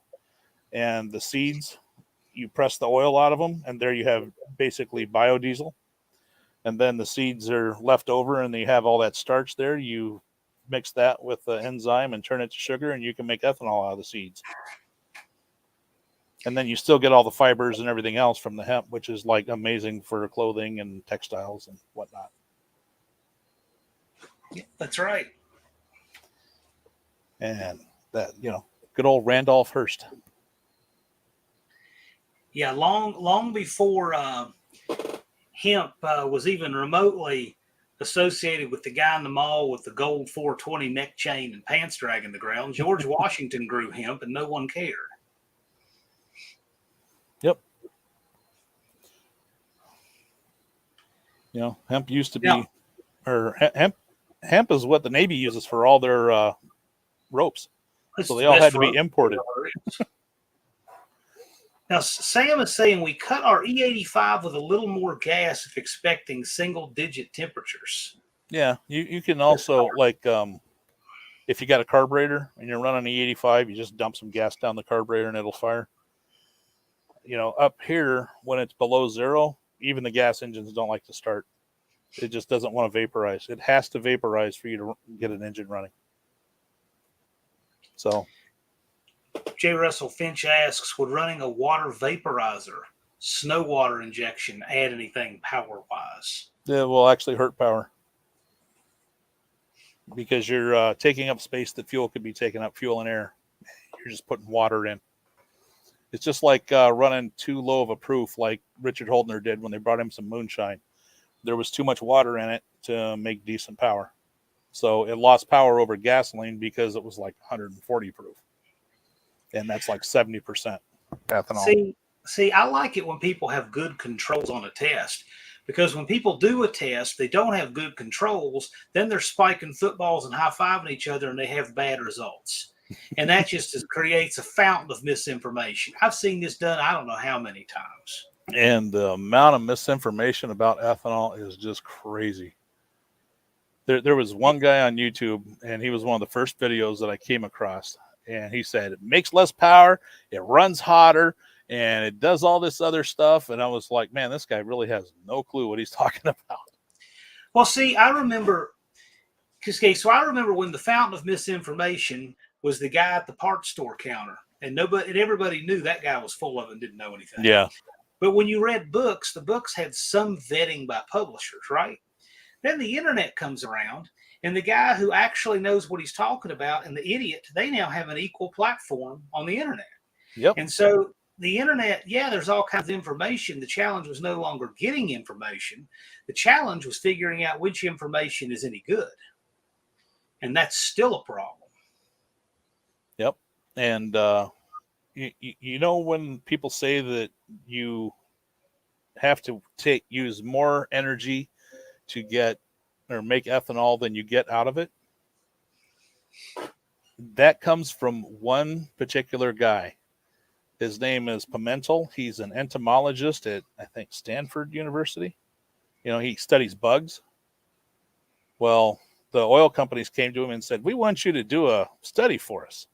and the seeds, you press the oil out of them, and there you have basically biodiesel. And then the seeds are left over and you have all that starch there. You mix that with the enzyme and turn it to sugar, and you can make ethanol out of the seeds. And then you still get all the fibers and everything else from the hemp, which is like amazing for clothing and textiles and whatnot. Yeah, that's right. And that, good old Randolph Hearst. Yeah, long before hemp was even remotely associated with the guy in the mall with the gold 420 neck chain and pants dragging the ground, George Washington grew hemp and no one cared. Yep. Hemp used to be, or hemp is what the Navy uses for all their ropes. So they all had to be imported. Now, Sam is saying we cut our E85 with a little more gas if expecting single-digit temperatures. Yeah, you can also, like, if you got a carburetor and you're running E85, you just dump some gas down the carburetor and it'll fire. Up here, when it's below zero, even the gas engines don't like to start. It just doesn't want to vaporize. It has to vaporize for you to get an engine running. So, J. Russell Finch asks, would running a water vaporizer, snow water injection, add anything power-wise? It will actually hurt power. Because you're taking up space that fuel could be taking up, fuel and air. You're just putting water in. It's just like running too low of a proof like Richard Holdner did when they brought him some moonshine. There was too much water in it to make decent power. So it lost power over gasoline because it was like 140 proof. And that's like 70% ethanol. See, I like it when people have good controls on a test. Because when people do a test, they don't have good controls, then they're spiking footballs and high-fiving each other, and they have bad results. And that just creates a fountain of misinformation. I've seen this done I don't know how many times. And the amount of misinformation about ethanol is just crazy. There was one guy on YouTube, and he was one of the first videos that I came across. And he said, it makes less power, it runs hotter, and it does all this other stuff. And I was like, man, this guy really has no clue what he's talking about. Well, see, I remember, so I remember when the fountain of misinformation was the guy at the parts store counter, and everybody knew that guy was full of it and didn't know anything. Yeah. But when you read books, the books had some vetting by publishers, right? Then the internet comes around, and the guy who actually knows what he's talking about and the idiot, they now have an equal platform on the internet. Yep. And so the internet, yeah, there's all kinds of information. The challenge was no longer getting information. The challenge was figuring out which information is any good. And that's still a problem. Yep. And, you know, when people say that you have to use more energy to get or make ethanol than you get out of it, that comes from one particular guy. His name is Pimentel. He's an entomologist at, I think, Stanford University. You know, he studies bugs. Well, the oil companies came to him and said, we want you to do a study for us.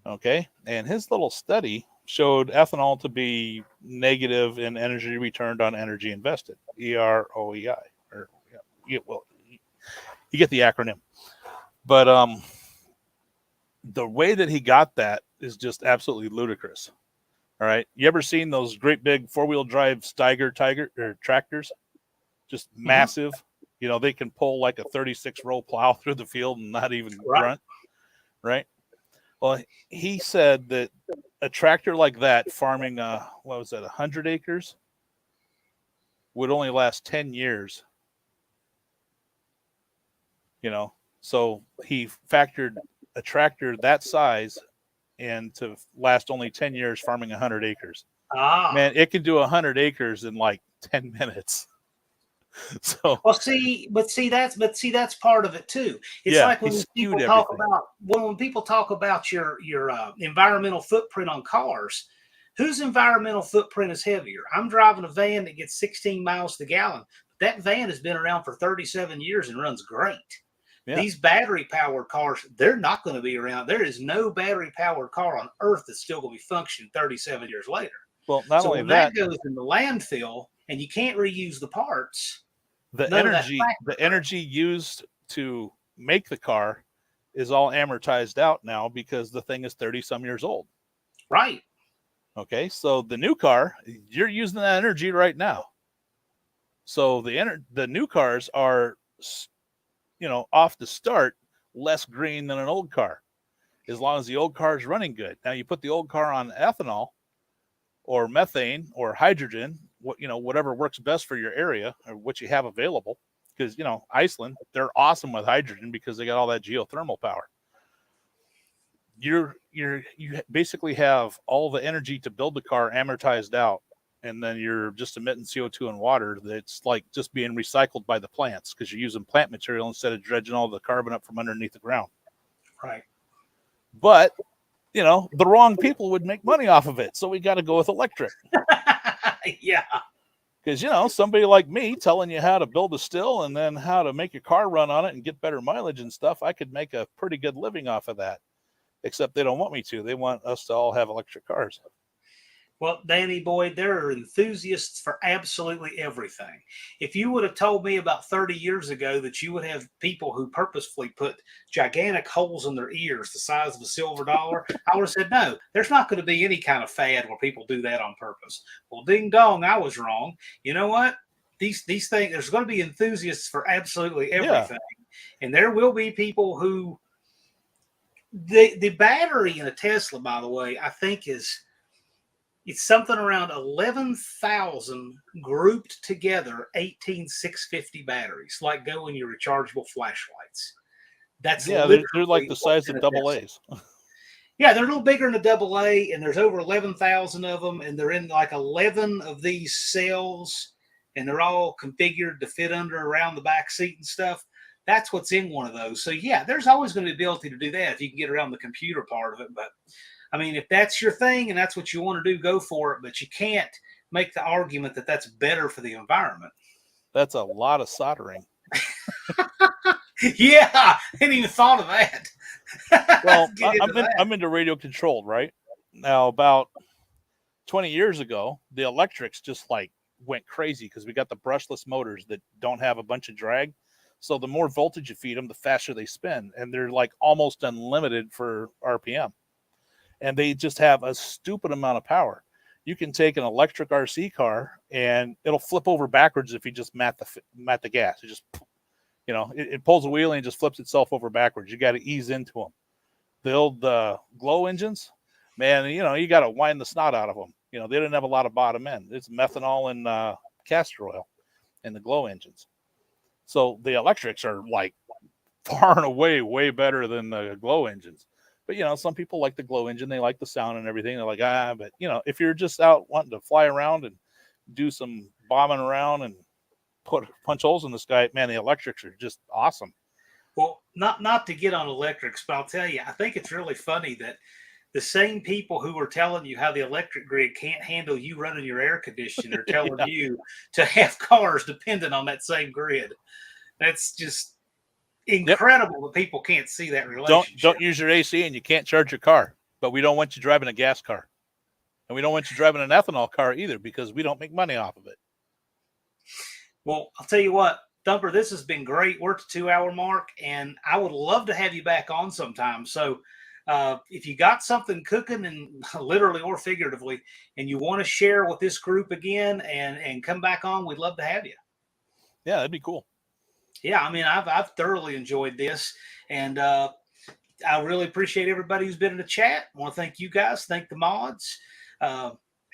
Okay. And his little study showed ethanol to be negative in energy returned on energy invested, EROEI. Or, well, you get the acronym. But the way that he got that is just absolutely ludicrous. All right. You ever seen those great big 4-wheel drive Tiger or tractors? Just massive. You know, they can pull like a 36-row plow through the field and not even grunt. Right. Well, he said that a tractor like that farming, 100 acres would only last 10 years. You know, so he factored a tractor that size and to last only 10 years farming 100 acres. Man, it can do 100 acres in like 10 minutes. So that's part of it too. It's like when people talk about your environmental footprint on cars. Whose environmental footprint is heavier? I'm driving a van that gets 16 miles to the gallon. That van has been around for 37 years and runs great. Yeah. These battery-powered cars, they're not going to be around. There is no battery-powered car on Earth that's still going to be functioning 37 years later. Well, not only that goes in the landfill and you can't reuse the parts. The energy used to make the car is all amortized out now because the thing is 30-some years old. Right. Okay, so the new car, you're using that energy right now. So the new cars are, you know, off the start, less green than an old car, as long as the old car is running good. Now you put the old car on ethanol or methane or hydrogen, whatever works best for your area or what you have available. Because, you know, Iceland, they're awesome with hydrogen because they got all that geothermal power. You basically have all the energy to build the car amortized out, and then you're just emitting CO2 and water that's like just being recycled by the plants because you're using plant material instead of dredging all the carbon up from underneath the ground. Right. But, you know, the wrong people would make money off of it, so we got to go with electric. Yeah. Because, you know, somebody like me telling you how to build a still and then how to make your car run on it and get better mileage and stuff, I could make a pretty good living off of that. Except they don't want me to. They want us to all have electric cars. Well, Danny Boyd, there are enthusiasts for absolutely everything. If you would have told me about 30 years ago that you would have people who purposefully put gigantic holes in their ears the size of a silver dollar, I would have said, no, there's not going to be any kind of fad where people do that on purpose. Well, ding dong, I was wrong. You know what? These things, there's going to be enthusiasts for absolutely everything. Yeah. And there will be people who, the battery in a Tesla, by the way, I think it's something around 11,000 grouped together 18650 batteries, like go in your rechargeable flashlights. That's they're like the size of AA's. Yeah, they're a little bigger than a AA, and there's over 11,000 of them, and they're in like 11 of these cells, and they're all configured to fit around the back seat and stuff. That's what's in one of those. So yeah, there's always going to be the ability to do that if you can get around the computer part of it. But I mean, if that's your thing and that's what you want to do, go for it. But you can't make the argument that that's better for the environment. That's a lot of soldering. Yeah, I hadn't even thought of that. Well, Let's get into that. I'm into radio controlled, right? Now, about 20 years ago, the electrics just like went crazy because we got the brushless motors that don't have a bunch of drag. So the more voltage you feed them, the faster they spin, and they're like almost unlimited for RPM. And they just have a stupid amount of power. You can take an electric RC car and it'll flip over backwards if you just mat the gas. It just, you know, it pulls a wheel and it just flips itself over backwards. You got to ease into them. The old glow engines, man, you know, you got to wind the snot out of them. You know, they didn't have a lot of bottom end. It's methanol and castor oil in the glow engines. So the electrics are like far and away way better than the glow engines. But, you know, some people like the glow engine. They like the sound and everything. They're like, but, you know, if you're just out wanting to fly around and do some bombing around and punch holes in the sky, man, the electrics are just awesome. Well, not to get on electrics, but I'll tell you, I think it's really funny that the same people who were telling you how the electric grid can't handle you running your air conditioner are telling Yeah. you to have cars dependent on that same grid. That's just incredible that people can't see that relationship. Don't use your AC and you can't charge your car, but we don't want you driving a gas car. And we don't want you driving an ethanol car either because we don't make money off of it. Well, I'll tell you what, Thumper, this has been great. We're at the 2-hour mark, and I would love to have you back on sometime. So if you got something cooking, and literally or figuratively, and you want to share with this group again and come back on, we'd love to have you. Yeah, that'd be cool. Yeah, I mean, I've thoroughly enjoyed this, and I really appreciate everybody who's been in the chat. I want to thank you guys, thank the mods,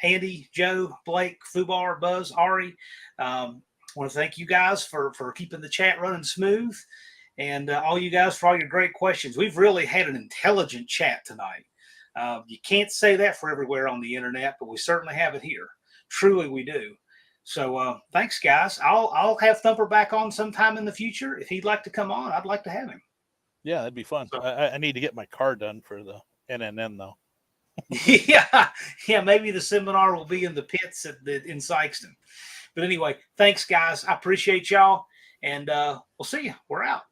Andy, Joe, Blake, Fubar, Buzz, Ari. I want to thank you guys for keeping the chat running smooth, and all you guys for all your great questions. We've really had an intelligent chat tonight. You can't say that for everywhere on the internet, but we certainly have it here. Truly, we do. So thanks, guys. I'll have Thumper back on sometime in the future. If he'd like to come on, I'd like to have him. Yeah, that'd be fun. So, I need to get my car done for the NNN though. yeah. Maybe the seminar will be in the pits in Sykeston. But anyway, thanks, guys. I appreciate y'all, and we'll see you. We're out.